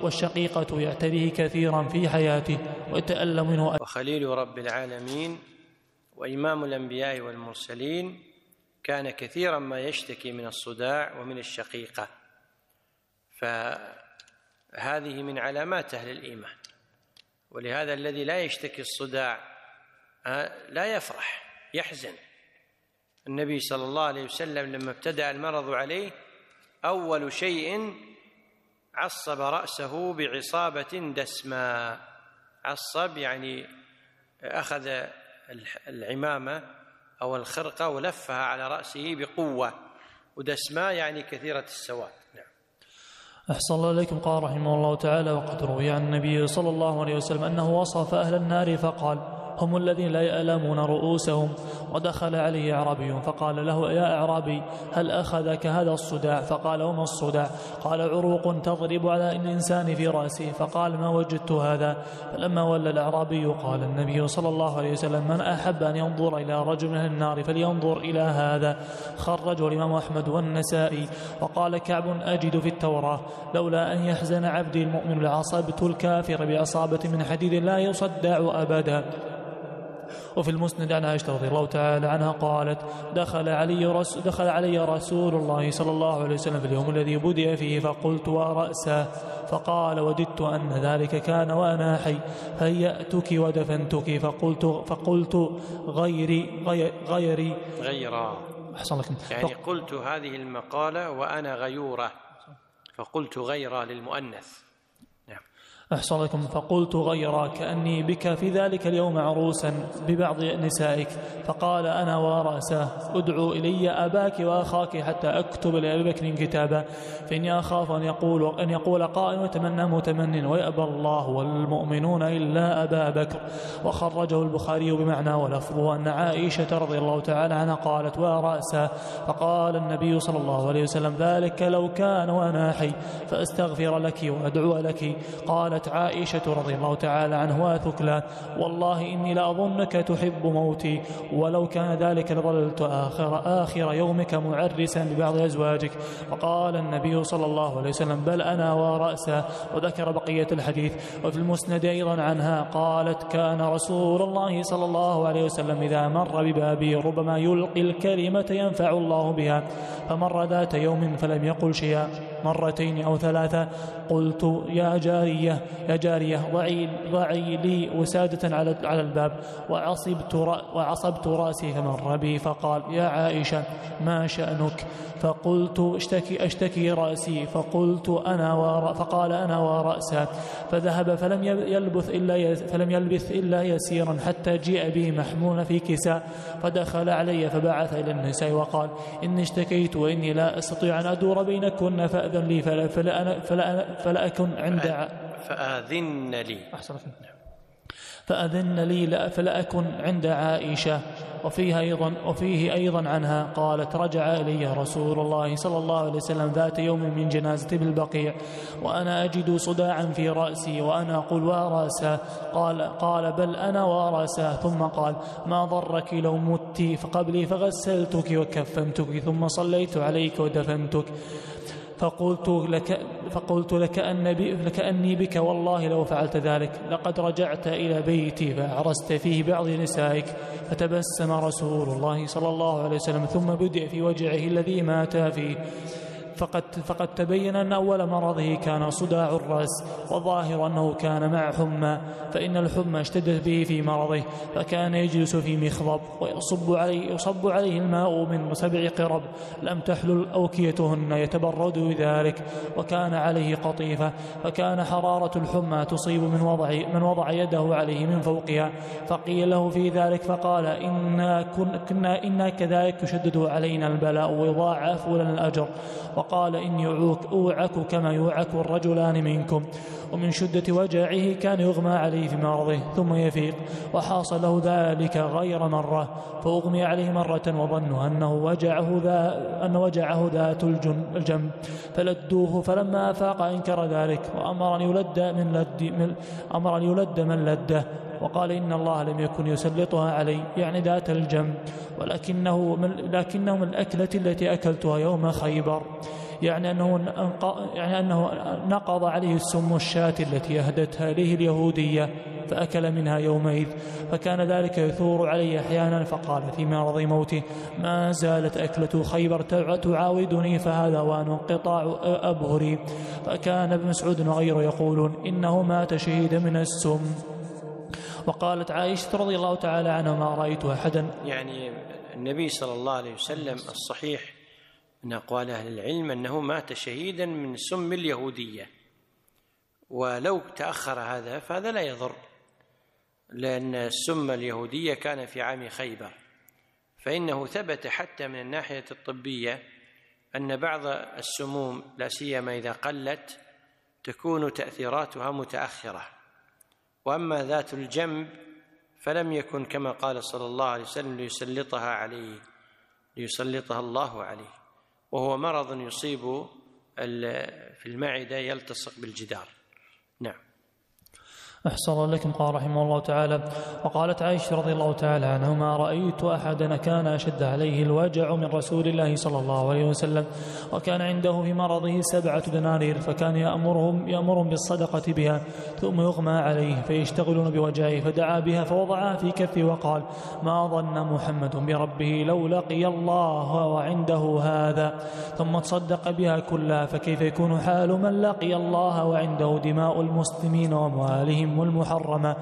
والشقيقة يعتريه كثيرا في حياته ويتألم منه. وخليل رب العالمين وإمام الأنبياء والمرسلين كان كثيرا ما يشتكي من الصداع ومن الشقيقة، فهذه من علامات أهل الإيمان. ولهذا الذي لا يشتكي الصداع لا يفرح، يحزن. النبي صلى الله عليه وسلم لما ابتدأ المرض عليه أول شيء عصب رأسه بعصابة دسماء. عصب يعني أخذ العمامة أو الخرقة ولفها على رأسه بقوة ودسماء يعني كثيرة السواد. نعم. أحسن الله إليكم. قال رحمه الله تعالى: وقد روي عن النبي صلى الله عليه وسلم أنه وصف أهل النار فقال: هم الذين لا يألمون رؤوسهم. ودخل عليه أعرابي فقال له: يا أعرابي، هل أخذك هذا الصداع؟ فقال: وما الصداع؟ قال: عروق تضرب على الإنسان في رأسه. فقال: ما وجدت هذا. فلما ولى الأعرابي قال النبي صلى الله عليه وسلم: من أحب أن ينظر إلى رجل من النار فلينظر إلى هذا. خرجه الإمام أحمد والنسائي. وقال كعب: أجد في التوراة: لولا أن يحزن عبدي المؤمن لعصبت الكافر بعصابة من حديد لا يصدع أبدا. وفي المسند عن عائشة رضي الله تعالى عنها قالت: دخل علي رسول الله صلى الله عليه وسلم في اليوم الذي بدأ فيه فقلت: ورأسه. فقال: وددت أن ذلك كان وأنا حي، هيأتك ودفنتك. فقلت: غيري. أحسن لكم. يعني قلت هذه المقالة وأنا غيورة، فقلت غيرة للمؤنث. نعم. أحسن لكم. فقلت: غيرا، كأني بك في ذلك اليوم عروسا ببعض نسائك. فقال: أنا ورأسه: ادعوا إلي أباك وأخاك حتى أكتب لأبي بكر كتابا، فإني أخاف أن يقول قائل: وتمنى متمن ويأبى الله والمؤمنون إلا أبا بكر. وخرجه البخاري بمعنى، ولفظه أن عائشة رضي الله تعالى عنها قالت: ورأسه. فقال النبي صلى الله عليه وسلم: ذلك لو كان وأنا حي فأستغفر لك وأدعو لك. قالت عائشة رضي الله تعالى عنها: ثكلى، والله إني لأظنك تحب موتي، ولو كان ذلك لظللت آخر يومك معرسا ببعض أزواجك. وقال النبي صلى الله عليه وسلم: بل أنا ورأسه. وذكر بقية الحديث. وفي المسند أيضا عنها قالت: كان رسول الله صلى الله عليه وسلم إذا مر ببابي ربما يلقي الكلمة ينفع الله بها، فمر ذات يوم فلم يقل شيئا، مرتين أو ثلاثة. قلت: يا جارية ضعي لي وسادة على الباب. وعصبت رأسي فمر بي فقال: يا عائشة، ما شأنك؟ فقلت: أشتكي رأسي. فقال: أنا ورأسه. فذهب فلم يلبث إلا يسيرا حتى جيء به محمول في كساء. فدخل علي فبعث إلى النساء وقال: إني اشتكيت وإني لا أستطيع أن أدور بينكن فأذن لي فلأكن عند فأذن لي. فأذن لي فلأكن عند عائشة. وفيه أيضا عنها قالت: رجع إلي رسول الله صلى الله عليه وسلم ذات يوم من جنازة بالبقيع وأنا أجد صداعا في رأسي وأنا أقول: ورأسه. قال: بل أنا ورأسه. ثم قال: ما ضرك لو مت فقبلي فغسلتك وكفنتك ثم صليت عليك ودفنتك. فقلت لكأني بك والله لو فعلت ذلك. لقد رجعت إلى بيتي فأعرست فيه بعض نسائك. فتبسم رسول الله صلى الله عليه وسلم ثم بدأ في وجعه الذي مات فيه. فقد تبين أن أول مرضه كان صداع الرأس، وظاهر أنه كان مع حمى، فإن الحمى اشتدت به في مرضه، فكان يجلس في مخضب ويصب عليه الماء من 7 قرب لم تحلل أوكيتهن يتبرد بذلك، وكان عليه قطيفة، فكان حرارة الحمى تصيب من وضع يده عليه من فوقها. فقيل له في ذلك فقال: إنا كذلك يشدد علينا البلاء ويضاعف لنا الأجر. وقال: إني أوعك كما يوعك الرجلان منكم. ومن شدة وجعه كان يغمى عليه في مرضه ثم يفيق، وحاصل له ذلك غير مرة، فأغمي عليه مرة وظنوا أنه وجعه ذات الجنب، فلدوه، فلما أفاق أنكر ذلك وأمر أن يلد من لده، وقال: إن الله لم يكن يسلطها علي، يعني ذات الجنب، لكنهم الأكلة التي أكلتها يوم خيبر، يعني أنه نقض عليه السم الشاة التي أهدتها إليه اليهودية فأكل منها يومئذ، فكان ذلك يثور علي أحيانا. فقال في مرض موته: ما زالت أكلة خيبر تعاودني، فهذا وان انقطاع أبهري. فكان ابن مسعود وغيره يقولون: إنه مات شهيدا من السم. وقالت عائشة رضي الله تعالى عنها: ما رأيت أحدا. يعني النبي صلى الله عليه وسلم الصحيح من أقوال أهل العلم أنه مات شهيدا من سم اليهودية، ولو تأخر هذا فهذا لا يضر، لأن السم اليهودية كان في عام خيبر، فإنه ثبت حتى من الناحية الطبية أن بعض السموم لا سيما إذا قلت تكون تأثيراتها متأخرة، وأما ذات الجنب فلم يكن كما قال صلى الله عليه وسلم ليسلطها الله عليه، وهو مرض يصيب في المعدة يلتصق بالجدار. نعم. أحسن الله لكم. قال رحمه الله تعالى: وقالت عائشة رضي الله تعالى عنها: ما رأيت أحدا كان أشد عليه الوجع من رسول الله صلى الله عليه وسلم، وكان عنده في مرضه 7 دنانير، فكان يأمرهم بالصدقة بها، ثم يغمى عليه فيشتغلون بوجعه، فدعا بها فوضعها في كفه وقال: ما ظن محمد بربه لو لقي الله وعنده هذا، ثم تصدق بها كلها، فكيف يكون حال من لقي الله وعنده دماء المسلمين وأموالهم والمحرمة،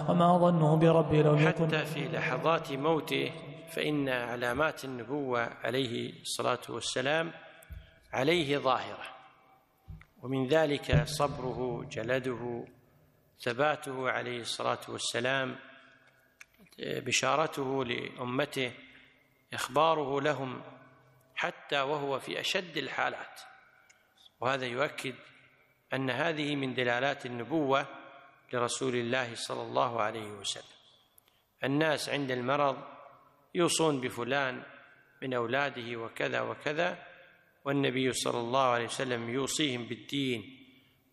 وما ظنه بربه لو يكن. حتى في لحظات موته فإن علامات النبوة عليه الصلاة والسلام عليه ظاهرة، ومن ذلك صبره، جلده، ثباته عليه الصلاة والسلام، بشارته لأمته، إخباره لهم حتى وهو في أشد الحالات. وهذا يؤكد أن هذه من دلالات النبوة لرسول الله صلى الله عليه وسلم. الناس عند المرض يوصون بفلان من أولاده وكذا وكذا، والنبي صلى الله عليه وسلم يوصيهم بالدين،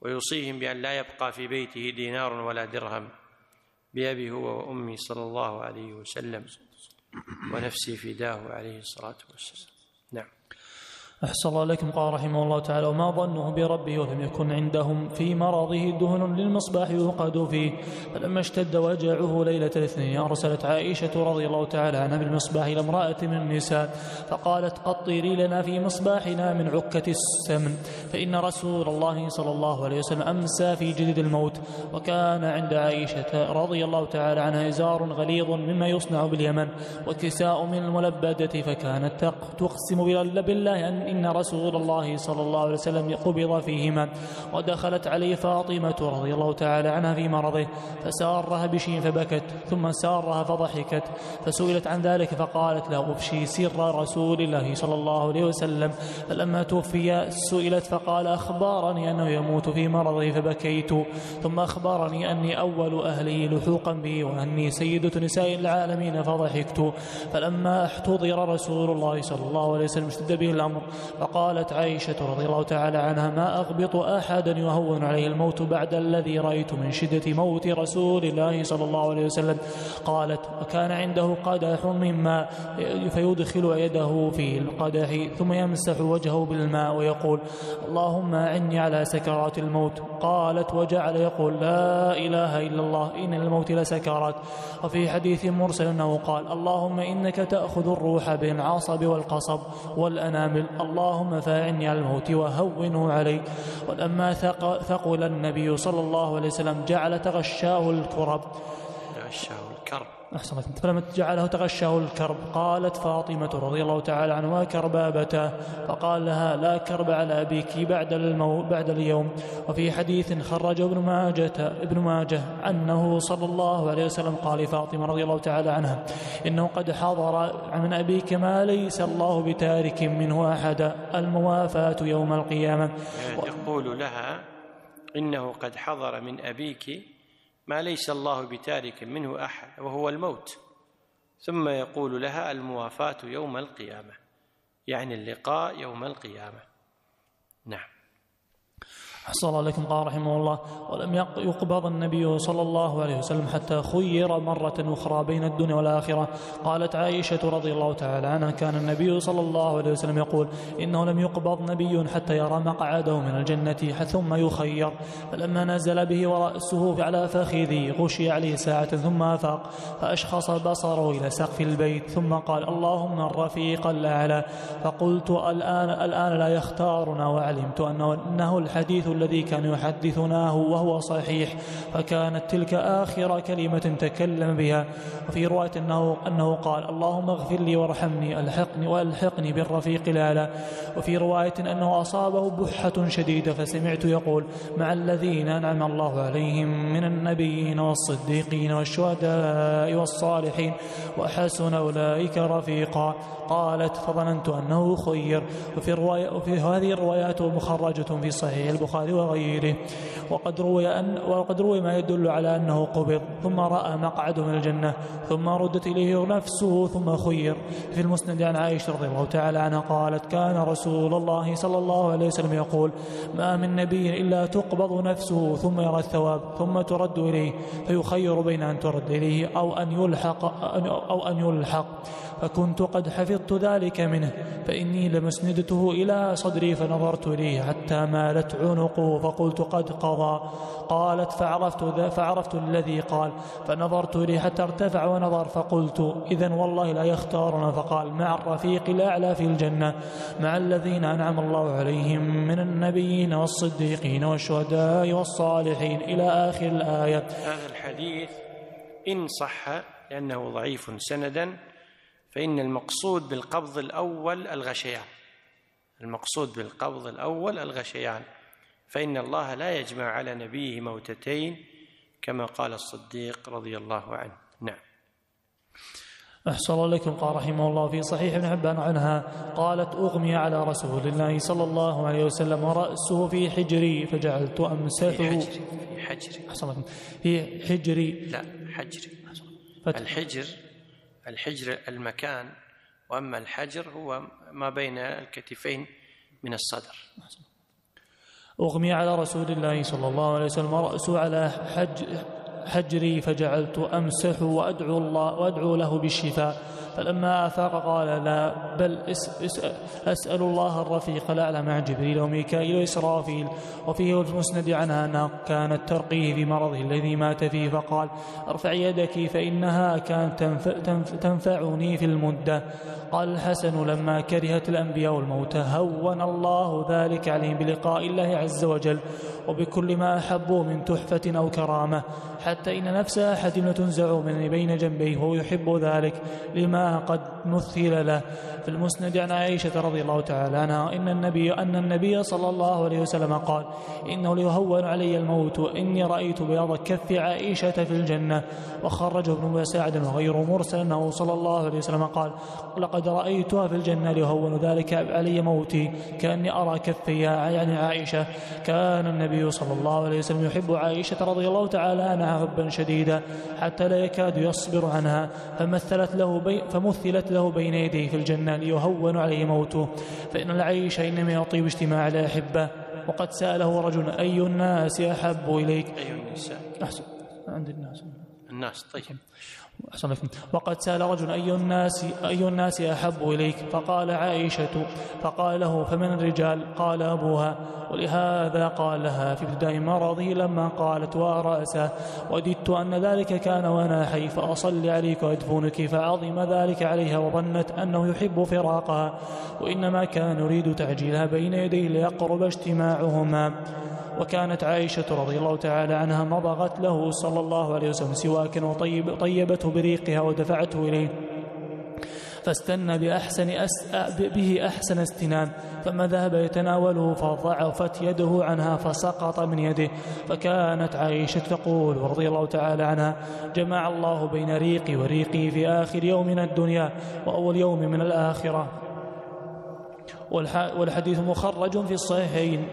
ويوصيهم بأن لا يبقى في بيته دينار ولا درهم، بأبي هو وأمي صلى الله عليه وسلم ونفسي فداه عليه الصلاة والسلام. نعم. أحسن الله لكم. قال رحمه الله تعالى: وما ظنه بربه ولم يكن عندهم في مرضه دهن للمصباح يوقد فيه، فلما اشتد وجعه ليلة الاثنين أرسلت عائشة رضي الله تعالى عنها بالمصباح إلى امرأة من النساء فقالت: قطري لنا في مصباحنا من عكة السمن، فإن رسول الله صلى الله عليه وسلم أمسى في جدد الموت. وكان عند عائشة رضي الله تعالى عنها إزار غليظ مما يصنع باليمن، وكساء من الملبدة، فكانت تقسم بالله إن رسول الله صلى الله عليه وسلم قبض فيهما. ودخلت عليه فاطمة رضي الله تعالى عنها في مرضه فسارها بشيء فبكت، ثم سارها فضحكت، فسئلت عن ذلك فقالت: لا أفشي سر رسول الله صلى الله عليه وسلم. فلما توفي سئلت فقال: أخبرني أنه يموت في مرضه فبكيت، ثم أخبرني أني أول أهله لحوقا به وأني سيدة نساء العالمين فضحكت. فلما احتضر رسول الله صلى الله عليه وسلم اشتد به الأمر، فقالت عائشة رضي الله تعالى عنها: ما أغبط أحدا يهون عليه الموت بعد الذي رأيت من شدة موت رسول الله صلى الله عليه وسلم. قالت: وكان عنده قدح من ماء فيدخل يده في القدح ثم يمسح وجهه بالماء ويقول: اللهم أعني على سكرات الموت. قالت: وجعل يقول: لا إله إلا الله إن الموت لسكرات. وفي حديث مرسل أنه قال: اللهم إنك تأخذ الروح بين العصب والقصب والأنامل، اللهم فاعني على الموت وهونه علي. ولما ثقل النبي صلى الله عليه وسلم جعل تغشاه الكرب. أحسنت. فلما جعله تغشاه الكرب قالت فاطمة رضي الله تعالى عنها: كربابته. فقال لها: لا كرب على أبيك بعد اليوم. وفي حديث خرج ابن ماجه أنه صلى الله عليه وسلم قال لفاطمة رضي الله تعالى عنها: إنه قد حضر من أبيك ما ليس الله بتارك منه أحدا، الموافاة يوم القيامة. يقول لها: إنه قد حضر من أبيك ما ليس الله بتارك منه أحد، وهو الموت. ثم يقول لها: الموافاة يوم القيامة، يعني اللقاء يوم القيامة. نعم. أحسن الله لكم. قال رحمه الله: ولم يقبض النبي صلى الله عليه وسلم حتى خير مرة أخرى بين الدنيا والآخرة. قالت عائشة رضي الله تعالى عنها: كان النبي صلى الله عليه وسلم يقول: إنه لم يقبض نبي حتى يرى مقعده من الجنة ثم يخير. فلما نزل به ورأسه على فخذه غشي عليه ساعة ثم أفاق، فأشخص بصره إلى سقف البيت ثم قال: اللهم الرفيق الأعلى. فقلت: الآن لا يختارنا، وعلمت أنه الحديث الذي كان يحدثناه وهو صحيح، فكانت تلك آخر كلمة تكلم بها. وفي رواية أنه قال: اللهم اغفر لي وارحمني وألحقني بالرفيق الأعلى. وفي رواية أنه أصابه بحة شديدة فسمعت يقول: مع الذين أنعم الله عليهم من النبيين والصديقين والشهداء والصالحين وحسن أولئك رفيقا. قالت: فظننت أنه خير. وفي هذه الروايات مخرجة في صحيح البخاري وغيره. وقد روي ما يدل على أنه قبض ثم رأى مقعد من الجنة ثم ردت إليه نفسه ثم خير. في المسند عن عائشة رضي الله تعالى عنها قالت: كان رسول الله صلى الله عليه وسلم يقول: ما من نبي إلا تقبض نفسه ثم يرى الثواب ثم ترد إليه فيخير بين أن ترد إليه أو أن يلحق. فكنت قد حفظت ذلك منه، فإني لمسندته إلى صدري فنظرت إليه حتى مالت عنقه فقلت: قد قضى. قالت: فعرفت الذي قال فنظرت إليه حتى ارتفع ونظر فقلت: إذن والله لا يختارنا. فقال: مع الرفيق الأعلى في الجنة مع الذين أنعم الله عليهم من النبيين والصديقين والشهداء والصالحين إلى آخر الآية. هذا الحديث إن صح لأنه ضعيف سندا فإن المقصود بالقبض الأول الغشيان، المقصود بالقبض الأول الغشيان، فإن الله لا يجمع على نبيه موتتين كما قال الصديق رضي الله عنه. نعم. أحسن الله لكم. قال رحمه الله في صحيح ابن حبان عنها قالت: أغمي على رسول الله صلى الله عليه وسلم ورأسه في حجري فجعلت أمسحه في حجري لا حجري. الحجر المكان، وأما الحجر هو ما بين الكتفين من الصدر. أغمي على رسول الله صلى الله عليه وسلم ورأسه على حجري فجعلت أمسح وأدعو له بالشفاء. فلما أفاق قال: لا بل أسأل الله الرفيق الأعلى مع جبريل وميكائيل وإسرافيل. وفيه المسند عنها أنها كانت ترقيه في مرضه الذي مات فيه فقال: ارفع يدك فإنها كانت تنفعني في المدة. قال الحسن: لما كرهت الأنبياء الموت هون الله ذلك عليهم بلقاء الله عز وجل وبكل ما أحبوا من تحفة أو كرامة، حتى إن نفس أحد لتنزع من بين جنبيه وهو يحب ذلك لما قد مثل له. في المسند عن عائشة رضي الله تعالى عنها أن النبي صلى الله عليه وسلم قال: إنه ليهون علي الموت إني رأيت بياض كف عائشة في الجنة. وخرجه ابن سعد وغيره مرسل أنه صلى الله عليه وسلم قال: لقد رأيتها في الجنة ليهون ذلك علي موتي كأني أرى كفيها، يعني عائشة. كان النبي صلى الله عليه وسلم يحب عائشة رضي الله تعالى عنها حبا شديدا حتى لا يكاد يصبر عنها، فمثلت له بين يديه في الجنة ليهون عليه موته، فإن العيش إنما يطيب اجتماع الأحبة. وقد سأله رجل: أي الناس أحب إليك؟ أي النساء؟ أحسن عند الناس طيب. وقد سأل رجل: أي الناس أحب إليك؟ فقال: عائشة. فقال له: فمن الرجال؟ قال: أبوها. ولهذا قال لها في ابتداء مرضه لما قالت: ورأسه وددت أن ذلك كان وأنا حي فأصلي عليك وأدفنك، فعظم ذلك عليها وظنت أنه يحب فراقها، وإنما كان يريد تعجيلها بين يديه ليقرب اجتماعهما. وكانت عائشة رضي الله تعالى عنها مضغت له صلى الله عليه وسلم سواكا وطيبته بريقها ودفعته إليه فاستنى به أحسن استنان، ثم ذهب يتناوله فضعفت يده عنها فسقط من يده. فكانت عائشة تقول رضي الله تعالى عنها: جمع الله بين ريقي وريقي في آخر يوم من الدنيا وأول يوم من الآخرة. والحديث مخرج في الصحيحين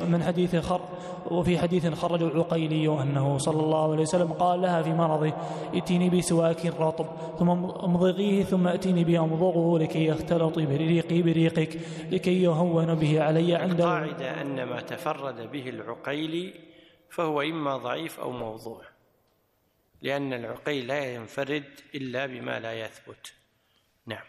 وفي حديث خرجه العقيلي أنه صلى الله عليه وسلم قال لها في مرضه: ائتيني بسواك رطب ثم امضغيه ثم ائتيني به امضغه لكي يختلط بريقي بريقك لكي يهون به علي عند القاعدة أن ما تفرد به العقيلي فهو إما ضعيف أو موضوع، لأن العقيل لا ينفرد إلا بما لا يثبت. نعم.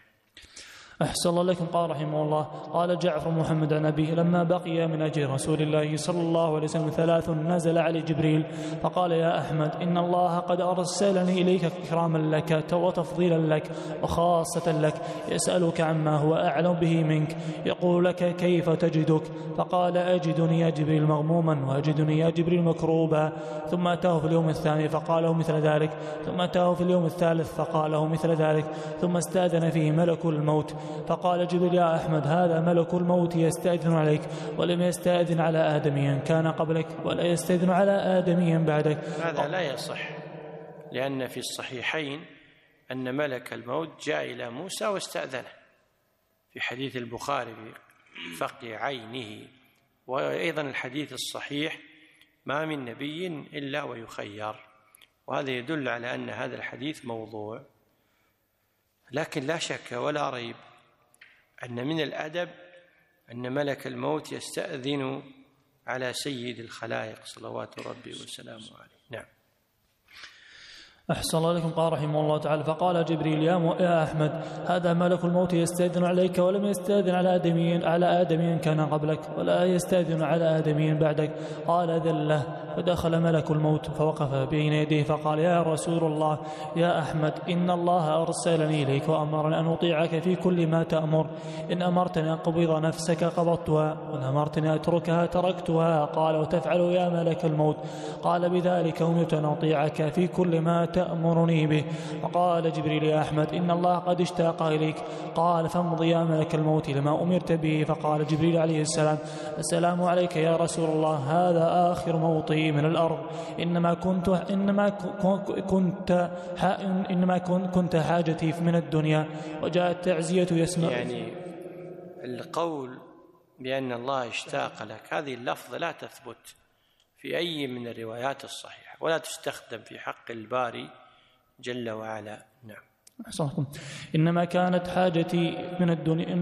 أحسن الله لكم. قال رحمه الله: قال جعفر محمد عن أبيه: لما بقي من أجل رسول الله صلى الله عليه وسلم 3 نزل عليه جبريل فقال: يا أحمد، إن الله قد أرسلني إليك إكراما لك وتفضيلا لك وخاصة لك، يسألك عما هو أعلم به منك، يقول لك: كيف تجدك؟ فقال: أجدني يا جبريل مغموما، وأجدني يا جبريل مكروبا. ثم أتاه في اليوم الثاني فقاله مثل ذلك، ثم أتاه في اليوم الثالث فقاله مثل ذلك، ثم استأذن فيه ملك الموت فقال جبريل: يا أحمد، هذا ملك الموت يستأذن عليك، ولم يستأذن على آدمي كان قبلك ولا يستأذن على آدمي بعدك. هذا لا يصح، لأن في الصحيحين أن ملك الموت جاء إلى موسى واستأذنه في حديث البخاري في فقع عينه، وأيضا الحديث الصحيح: ما من نبي إلا ويخير، وهذا يدل على أن هذا الحديث موضوع. لكن لا شك ولا ريب أن من الأدب أن ملك الموت يستأذن على سيد الخلائق صلوات ربي وسلامه عليه. نعم. أحسن الله لكم. قال رحمه الله تعالى: فقال جبريل: يا أحمد، هذا ملك الموت يستأذن عليك، ولم يستأذن على آدمي كان قبلك ولا يستأذن على آدمي بعدك. قال: أذن له. فدخل ملك الموت فوقف بين يديه فقال: يا رسول الله، يا أحمد، إن الله أرسلني إليك وأمرني أن أطيعك في كل ما تأمر. إن أمرتني أن أقبض نفسك قبضتها، وإن أمرتني أتركها تركتها. قال: وتفعل يا ملك الموت؟ قال: بذلك أمرت أن أطيعك في كل ما تأمرني به. فقال جبريل: يا أحمد، إن الله قد اشتاق إليك. قال: فامض يا ملك الموت لما أمرت به. فقال جبريل عليه السلام: السلام عليك يا رسول الله، هذا آخر موطئي من الأرض، إنما كنت حاجتي من الدنيا. وجاءت تعزية يسمع. يعني القول بأن الله اشتاق لك، هذه اللفظة لا تثبت في أي من الروايات الصحيحة، ولا تستخدم في حق الباري جل وعلا. نعم. أحسنكم. إنما كانت حاجتي من الدنيا،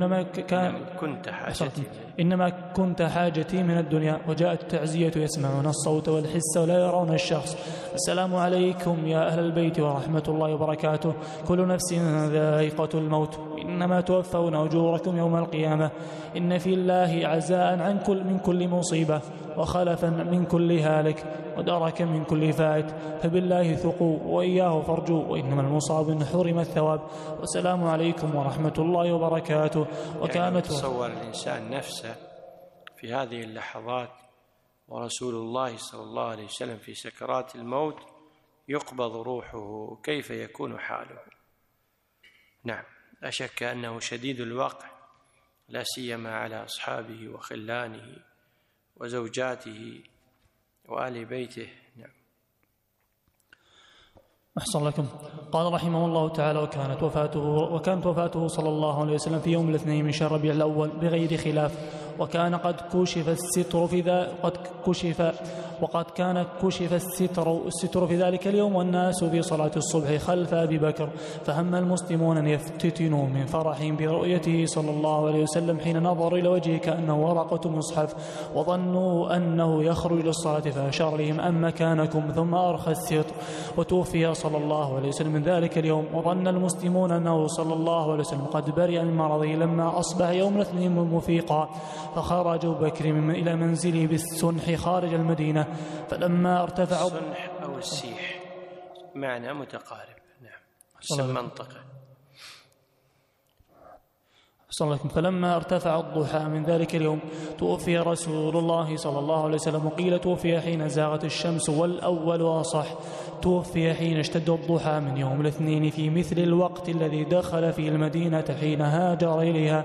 إنما كنت حاجتي من الدنيا. وجاءت التعزية يسمعون الصوت والحس ولا يرون الشخص. السلام عليكم يا أهل البيت ورحمة الله وبركاته، كل نفس ذائقة الموت، إنما توفون أجوركم يوم القيامة. إن في الله عزاء من كل مصيبة، وخلفا من كل هالك، ودركا من كل فائت، فبالله ثقوا وإياه فارجوا، وإنما المصاب إن حرم الثواب. والسلام عليكم ورحمة الله وبركاته. وكانت تصور الإنسان نفسه في هذه اللحظات ورسول الله صلى الله عليه وسلم في سكرات الموت يقبض روحه، كيف يكون حاله؟ نعم، لا شك أنه شديد الوقع، لا سيما على أصحابه وخلانه وزوجاته وآل بيته. نعم. أحسن لكم. قال رحمه الله تعالى: وكانت وفاته صلى الله عليه وسلم في يوم الاثنين من شهر ربيع الأول بغير خلاف، وكان قد كشف الستر الستر في ذلك اليوم، والناس في صلاة الصبح خلف أبي بكر. فهم المسلمون أن يفتتنوا من فرحهم برؤيته صلى الله عليه وسلم حين نظروا إلى وجهه كأنه ورقة مصحف، وظنوا أنه يخرج للصلاة، فأشار لهم: أم مكانكم، ثم أرخى الستر. وتوفي صلى الله عليه وسلم من ذلك اليوم. وظن المسلمون أنه صلى الله عليه وسلم قد برئ من مرضه لما أصبح يوم الاثنين مفيقا، فخرج أبو بكر إلى منزله بالسنح خارج المدينة. فلما ارتفع السنح أو السيح معنى متقارب. نعم، اسم منطقة. فلما ارتفع الضحى من ذلك اليوم توفي رسول الله صلى الله عليه وسلم. وقيل توفي حين زاغت الشمس، والأول أصح، توفي حين اشتد الضحى من يوم الاثنين في مثل الوقت الذي دخل فيه المدينة حين هاجر إليها.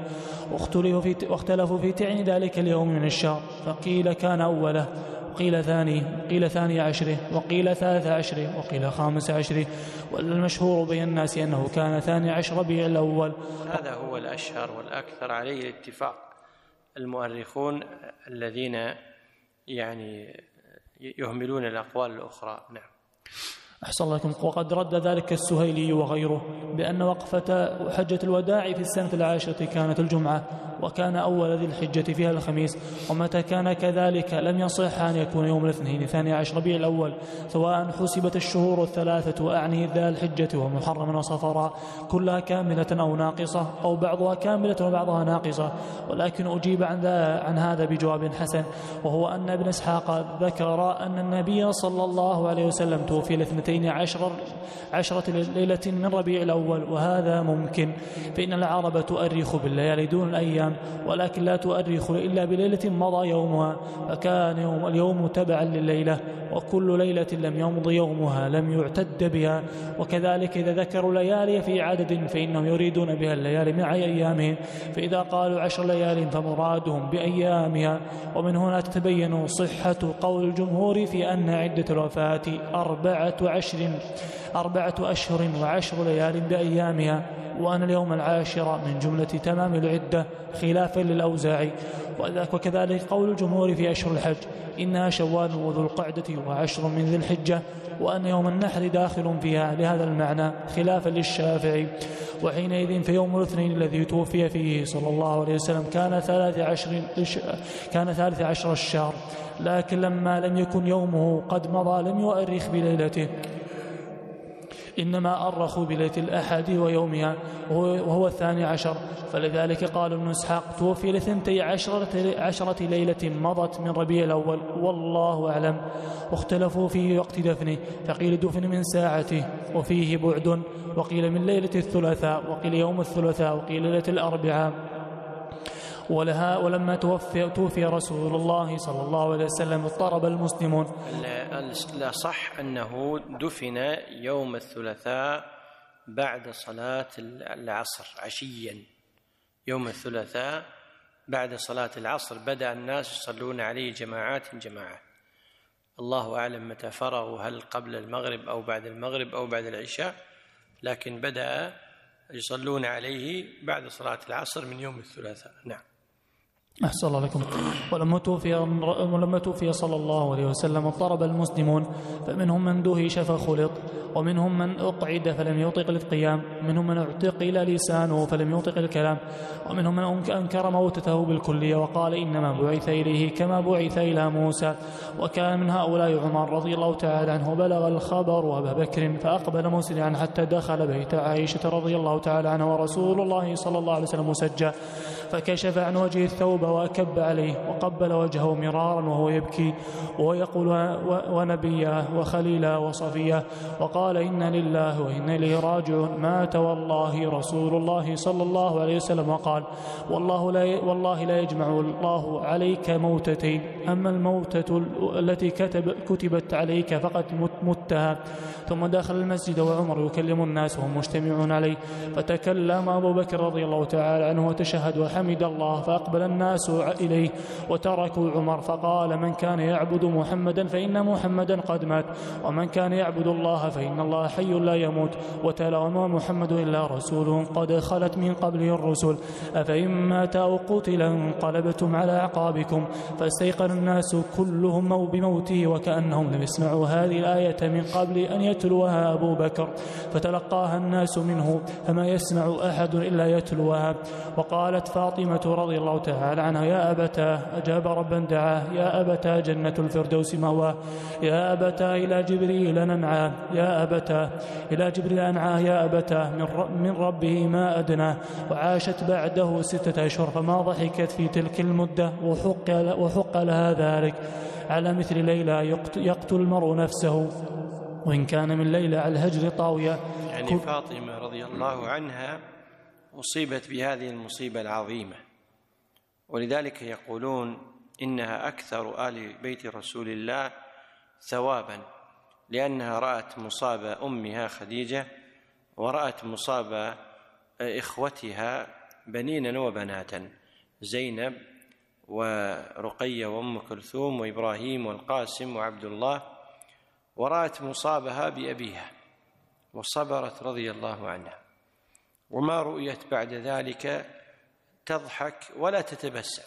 واختلفوا في تعيين ذلك اليوم من الشهر، فقيل كان أوله، وقيل ثاني عشره، وقيل 13، وقيل 15. والمشهور بين الناس أنه كان 12 ربيع الأول. هذا هو الأشهر والأكثر عليه الاتفاق المؤرخون الذين يعني يهملون الأقوال الأخرى. نعم. أحسن الله إليكم. وقد رد ذلك السهيلي وغيره بأن وقفة حجة الوداع في السنة 10 كانت الجمعة، وكان أول ذي الحجة فيها الخميس، ومتى كان كذلك لم يصح أن يكون يوم الاثنين 12 ربيع الأول، سواء حسبت الشهور 3 وأعني ذا الحجة ومحرم وصفراء كلها كاملة أو ناقصة، أو بعضها كاملة وبعضها ناقصة. ولكن أجيب عن هذا بجواب حسن، وهو أن ابن إسحاق ذكر أن النبي صلى الله عليه وسلم توفي 12 ليلة من ربيع الأول، وهذا ممكن، فإن العرب تؤرخ بالليالي دون الأيام، ولكن لا تؤرخ إلا بليلة مضى يومها، فكان اليوم تبعا لليلة، وكل ليلة لم يمض يومها لم يعتد بها. وكذلك إذا ذكروا ليالي في عدد فإنهم يريدون بها الليالي مع أيامهم، فإذا قالوا 10 ليال فمرادهم بأيامها. ومن هنا تتبين صحة قول الجمهور في أن عدة الوفاة 4 أشهر و10 ليال بأيامها، وأن اليوم 10 من جملة تمام العدة خلافا للأوزاعي. وكذلك قول الجمهور في أشهر الحج إنها شوال وذو القعدة و10 من ذي الحجة، وأن يوم النحر داخل فيها لهذا المعنى خلافا للشافعي. وحينئذ في يوم الاثنين الذي توفي فيه صلى الله عليه وسلم كان 13 الشهر، لكن لما لم يكن يومه قد مضى لم يؤرخ بليلته، إنما أرخوا بليلة الأحد ويومها وهو 12. فلذلك قال ابن إسحاق توفي 12 ليلة مضت من ربيع الأول، والله أعلم. واختلفوا في وقت دفنه، فقيل دفن من ساعته وفيه بعد، وقيل من ليلة الثلاثاء، وقيل يوم الثلاثاء، وقيل ليلة الأربعاء. ولما توفي رسول الله صلى الله عليه وسلم اضطرب المسلمون. لا صح أنه دفن يوم الثلاثاء بعد صلاة العصر عشيا. يوم الثلاثاء بعد صلاة العصر بدأ الناس يصلون عليه جماعات، الله أعلم متى فرغوا، هل قبل المغرب أو بعد المغرب أو بعد العشاء، لكن بدأ يصلون عليه بعد صلاة العصر من يوم الثلاثاء. نعم. أحسن الله لكم. ولما توفي صلى الله عليه وسلم اضطرب المسلمون، فمنهم من دهش فخلط، ومنهم من أقعد فلم يطق القيام، ومنهم من اعتقل لسانه فلم يطق الكلام، ومنهم من أنكر موتته بالكلية وقال إنما بعث إليه كما بعث إلى موسى. وكان من هؤلاء عمر رضي الله تعالى عنه، بلغ الخبر أبا بكر فأقبل مسرعا حتى دخل بيت عائشة رضي الله تعالى عنها ورسول الله صلى الله عليه وسلم مسجى، فكشف عن وجه الثوب وأكب عليه وقبل وجهه مرارا وهو يبكي وهو يقول ونبيه وخليله وصفيه، وقال إنا لله وإنا إليه راجعون. مات والله رسول الله صلى الله عليه وسلم، وقال والله لا يجمع الله عليك موتتين، أما الموتة التي كتبت عليك فقد متها. ثم دخل المسجد وعمر يكلم الناس وهم مجتمعون عليه، فتكلم أبو بكر رضي الله تعالى عنه وتشهد وحمد الله، فأقبل الناس إليه وتركوا عمر، فقال من كان يعبد محمدا فإن محمدا قد مات، ومن كان يعبد الله فإن الله حي لا يموت، وتلا وما محمد إلا رسول قد خلت من قبله الرسل، أفإن مات أو قتل انقلبتم على أعقابكم. فاستيقن الناس كلهم بموته وكأنهم لم يسمعوا هذه الآية من قبل أن يتلوها أبو بكر، فتلقاها الناس منه فما يسمع أحد إلا يتلوها. وقالت فاطمة رضي الله تعالى عنها يا أبتاه أجاب ربا دعاه، يا أبتاه جنة الفردوس مواه، يا أبتاه إلى جبريل ننعاه، يا أبتاه إلى جبريل أنعاه، يا أبتاه من ربه ما أدناه. وعاشت بعده 6 أشهر، فما ضحكت في تلك المدة وحق لها ذلك على مثل ليلى يقتل المرء نفسه وإن كان من ليلى على الهجر طاوية. يعني فاطمة رضي الله عنها أصيبت بهذه المصيبة العظيمة، ولذلك يقولون إنها أكثر آل بيت رسول الله ثوابا، لأنها رأت مصاب أمها خديجة، ورأت مصاب إخوتها بنينا وبناتا زينب ورقية وأم كلثوم وإبراهيم والقاسم وعبد الله، ورأت مصابها بأبيها وصبرت رضي الله عنها، وما رؤيت بعد ذلك تضحك ولا تتبسم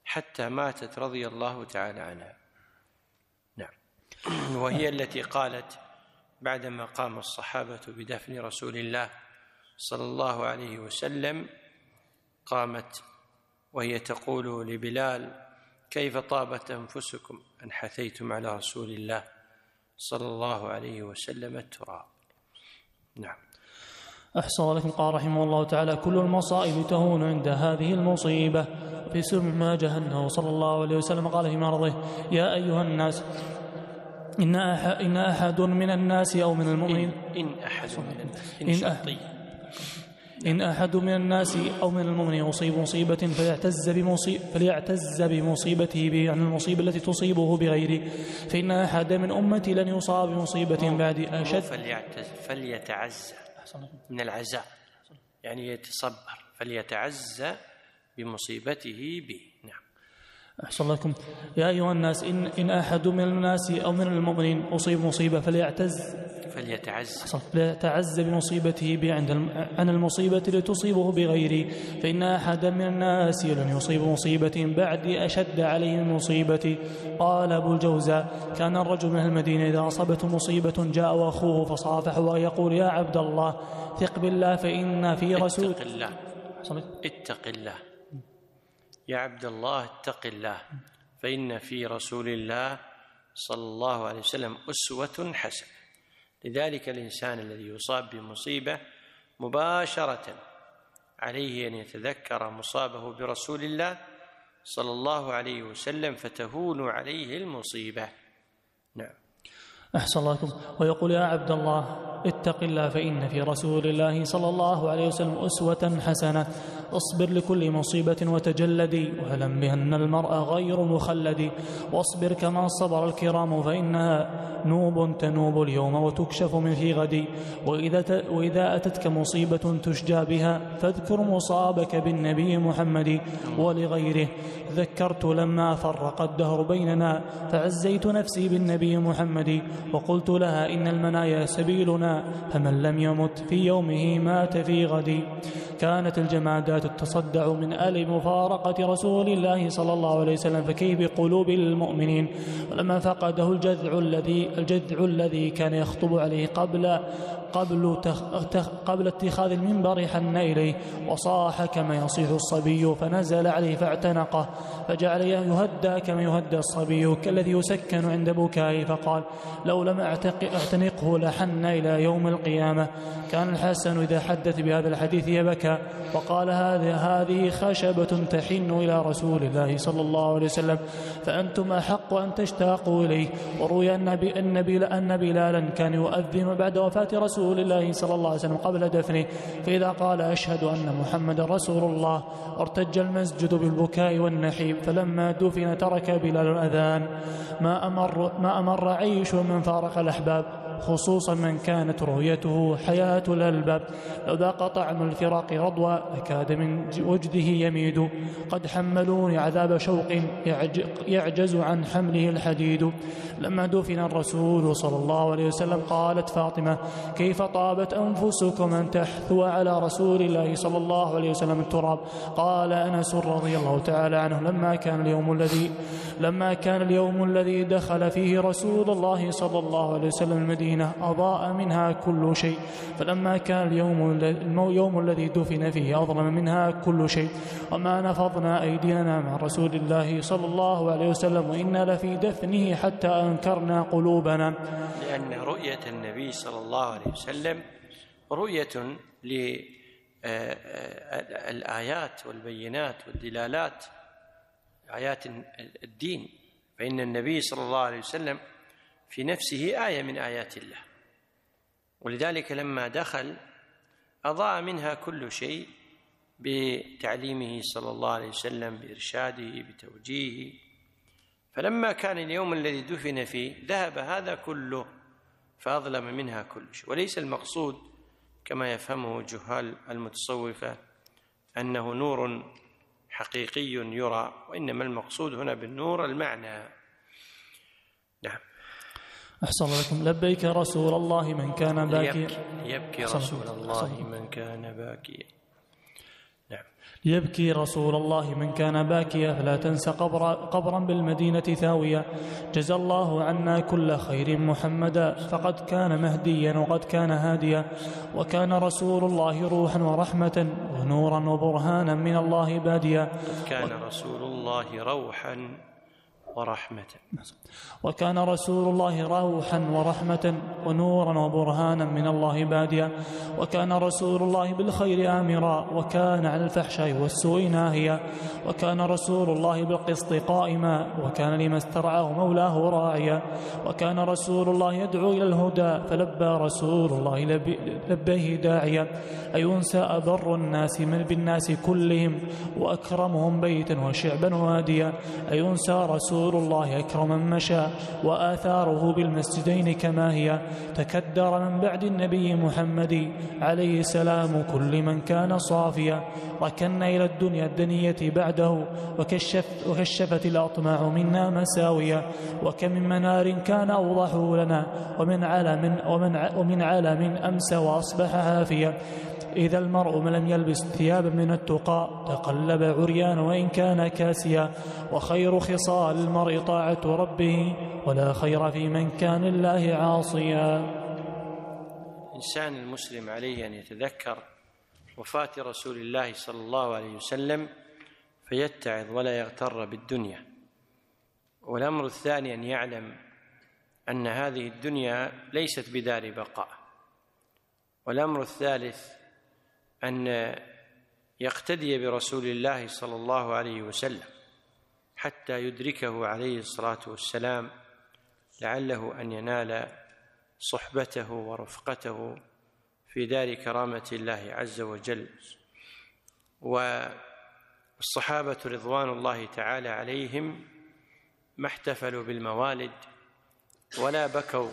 حتى ماتت رضي الله تعالى عنها. نعم. وهي التي قالت بعدما قام الصحابة بدفن رسول الله صلى الله عليه وسلم قامت وهي تقول لبلال: كيف طابت أنفسكم أن حثيتم على رسول الله صلى الله عليه وسلم التراب. نعم. أحسن الله إليكم. قال رحمه الله تعالى: كل المصائب تهون عند هذه المصيبة. في سنن ماجه أنه صلى الله عليه وسلم قال في مرضه: يا أيها الناس إن أحد من الناس أو من المؤمنين إن أحد من الناس أو من المؤمنين يصيب مصيبة فليعتز بمصيبته عن المصيبة التي تصيبه بغيره، فإن أحد من أمتي لن يصاب بمصيبة بعد أشد. فليتعز من العزاء، يعني يتصبر، فليتعز بمصيبته به. نعم. أحسن لكم. يا أيها الناس إن أحد من الناس أو من المؤمنين أصيب مصيبة فليتعز بمصيبته عن المصيبة التي تصيبه بغيره، فإن أحد من الناس لن يصيب مصيبة بعد أشد عليه من مصيبة. قال أبو الجوزاء: كان الرجل من المدينة إذا أصابته مصيبة جاء وأخوه فصافحه ويقول: يا عبد الله ثق بالله فإن في رسول اتق الله يا عبد الله، اتق الله، فإن في رسول الله صلى الله عليه وسلم أسوة حسنة. لذلك الإنسان الذي يصاب بمصيبة مباشرة عليه أن يتذكر مصابه برسول الله صلى الله عليه وسلم فتهون عليه المصيبة. نعم. أحسن الله لكم. ويقول: يا عبد الله اتق الله فإن في رسول الله صلى الله عليه وسلم أسوة حسنة. اصبر لكل مصيبة وتجلدي، واعلم بأن المرء غير مخلد، واصبر كما صبر الكرام فإنها نوب تنوب اليوم وتكشف من في غد. وإذا أتتك مصيبة تشجى بها فاذكر مصابك بالنبي محمد ولغيره. ذكرت لما فرق الدهر بيننا فعزيت نفسي بالنبي محمد، وقلت لها إن المنايا سبيلنا، فمن لم يمت في يومه مات في غد. كانت الجمادات تتصدع من ألم مفارقة رسول الله صلى الله عليه وسلم، فكيف بقلوب المؤمنين. ولما فقده الجذع الذي كان يخطب عليه قبل اتخاذ المنبر حن إليه وصاح كما يصيح الصبي، فنزل عليه فاعتنقه فجعل يهدى كما يهدى الصبي كالذي يسكن عند بكائه، فقال: لو لم أعتنقه لحن إلى يوم القيامة. كان الحسن إذا حدث بهذا الحديث يبكى وقال: هذه خشبة تحن إلى رسول الله صلى الله عليه وسلم، فأنتم أحق أن تشتاقوا إليه. وروي أن بلالا كان يؤذن بعد وفاة رسول الله صلى الله عليه وسلم قبل دفنه، فإذا قال: أشهد أن محمد رسول الله ارتج المسجد بالبكاء والنحيب. فلما دفن ترك بلال الأذان. ما أمر عيش من فارق الأحباب، خصوصا من كانت رؤيته حياة الألباب. لو ذاق طعم الفراق رضوى أكاد من وجده يميد. قد حملوني عذاب شوق يعجز عن حمله الحديد. لما دفن الرسول صلى الله عليه وسلم قالت فاطمة: كيف طابت أنفسكم أن تحثوا على رسول الله صلى الله عليه وسلم التراب. قال أنس رضي الله تعالى عنه: لما كان اليوم الذي دخل فيه رسول الله صلى الله عليه وسلم المدينة أضاء منها كل شيء، فلما كان اليوم الذي دفن فيه أظلم منها كل شيء. وما نفضنا أيدينا مع رسول الله صلى الله عليه وسلم وإنا لفي دفنه حتى أنكرنا قلوبنا. لأن رؤية النبي صلى الله عليه وسلم رؤية للآيات والبينات والدلالات، آيات الدين، فإن النبي صلى الله عليه وسلم في نفسه آية من آيات الله، ولذلك لما دخل أضاء منها كل شيء بتعليمه صلى الله عليه وسلم، بإرشاده، بتوجيهه. فلما كان اليوم الذي دفن فيه ذهب هذا كله فأظلم منها كل شيء. وليس المقصود كما يفهمه جهال المتصوفة أنه نور حقيقي يرى، وإنما المقصود هنا بالنور المعنى. نعم. أحسن لكم. لبيك رسول الله من كان باكيا. يبكي رسول الله من كان باكيا. نعم. ليبكي رسول الله من كان باكيا، فلا تنس قبرا بالمدينة ثاوية. جزى الله عنا كل خير محمدا، فقد كان مهديا وقد كان هاديا، وكان رسول الله روحا ورحمة ونورا وبرهانا من الله باديا. كان رسول الله روحا ورحمة. وكان رسول الله روحا ورحمة ونورا وبرهانا من الله باديا. وكان رسول الله بالخير آمرا، وكان عن الفحشاء والسوء ناهيا. وكان رسول الله بالقسط قائما، وكان لما استرعاه مولاه راعيا. وكان رسول الله يدعو إلى الهدى، فلبى رسول الله لبيه داعيا. أينسى أبر الناس من بالناس كلهم، وأكرمهم بيتا وشعبا واديا. أينسى رسول الله أكرم من مشى، وآثاره بالمسجدين كما هي. تكدر من بعد النبي محمد عليه السلام كل من كان صافيا. ركنا إلى الدنيا الدنية بعده، وكشفت الأطماع منا مساويا. وكم من منار كان أوضحوا لنا، ومن علم أمسى وأصبح عافيا. إذا المرء لم يلبس ثيابا من التقى، تقلب عريان وإن كان كاسيا. وخير خصال المرء طاعة ربه، ولا خير في من كان الله عاصيا. الإنسان المسلم عليه أن يتذكر وفاة رسول الله صلى الله عليه وسلم فيتعظ ولا يغتر بالدنيا. والأمر الثاني أن يعلم أن هذه الدنيا ليست بدار بقاء. والأمر الثالث أن يقتدي برسول الله صلى الله عليه وسلم حتى يدركه عليه الصلاة والسلام، لعله أن ينال صحبته ورفقته في دار كرامة الله عز وجل. والصحابة رضوان الله تعالى عليهم ما احتفلوا بالموالد ولا بكوا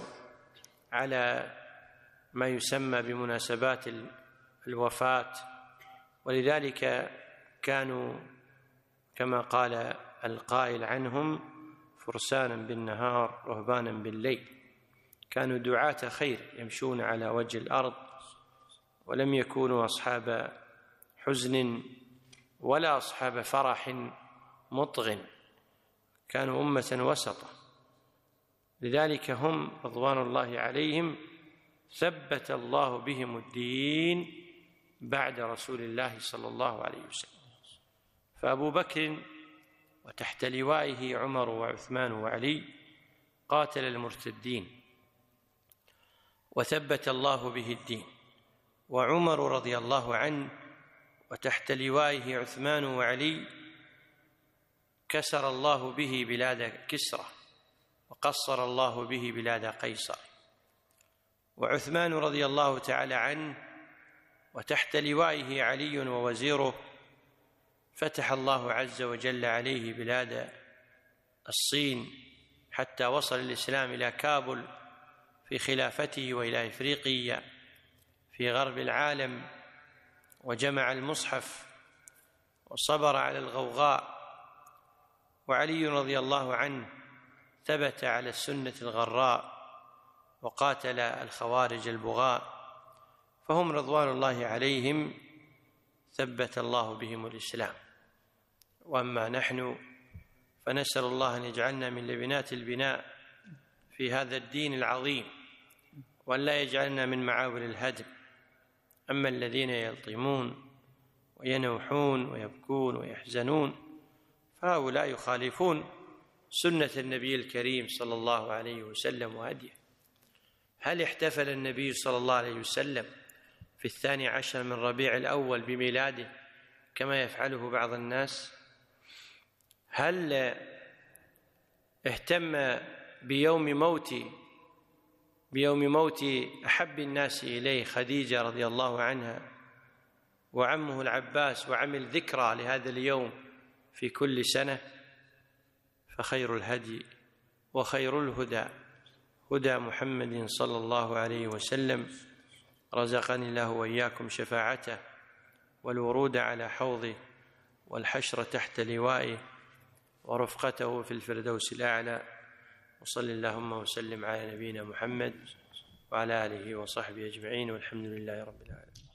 على ما يسمى بمناسبات الوفاة، ولذلك كانوا كما قال القائل عنهم: فرسانا بالنهار رهبانا بالليل. كانوا دعاة خير يمشون على وجه الأرض، ولم يكونوا أصحاب حزن ولا أصحاب فرح مطغ، كانوا أمة وسطة. لذلك هم رضوان الله عليهم ثبت الله بهم الدين بعد رسول الله صلى الله عليه وسلم. فأبو بكر وتحت لوائه عمر وعثمان وعلي قاتل المرتدين وثبت الله به الدين. وعمر رضي الله عنه وتحت لوائه عثمان وعلي كسر الله به بلاد كسرى وقصر الله به بلاد قيصر. وعثمان رضي الله تعالى عنه وتحت لوائه علي ووزيره فتح الله عز وجل عليه بلاد الصين حتى وصل الإسلام إلى كابل في خلافته، وإلى إفريقيا في غرب العالم، وجمع المصحف وصبر على الغوغاء. وعلي رضي الله عنه ثبت على السنة الغراء وقاتل الخوارج البغاء. فهم رضوان الله عليهم ثبت الله بهم الإسلام. وأما نحن فنسأل الله أن يجعلنا من لبنات البناء في هذا الدين العظيم، وأن لا يجعلنا من معاول الهدم. أما الذين يلطمون وينوحون ويبكون ويحزنون فهؤلاء يخالفون سنة النبي الكريم صلى الله عليه وسلم وهديه. هل احتفل النبي صلى الله عليه وسلم في 12 من ربيع الأول بميلاده كما يفعله بعض الناس؟ هل اهتم بيوم موت أحب الناس إليه خديجة رضي الله عنها وعمه العباس، وعمل ذكرى لهذا اليوم في كل سنة؟ فخير الهدي وخير الهدى هدى محمد صلى الله عليه وسلم، رزقني الله وإياكم شفاعته والورود على حوضه والحشر تحت لوائه ورفقته في الفردوس الأعلى. وصل اللهم وسلم على نبينا محمد وعلى آله وصحبه أجمعين، والحمد لله رب العالمين.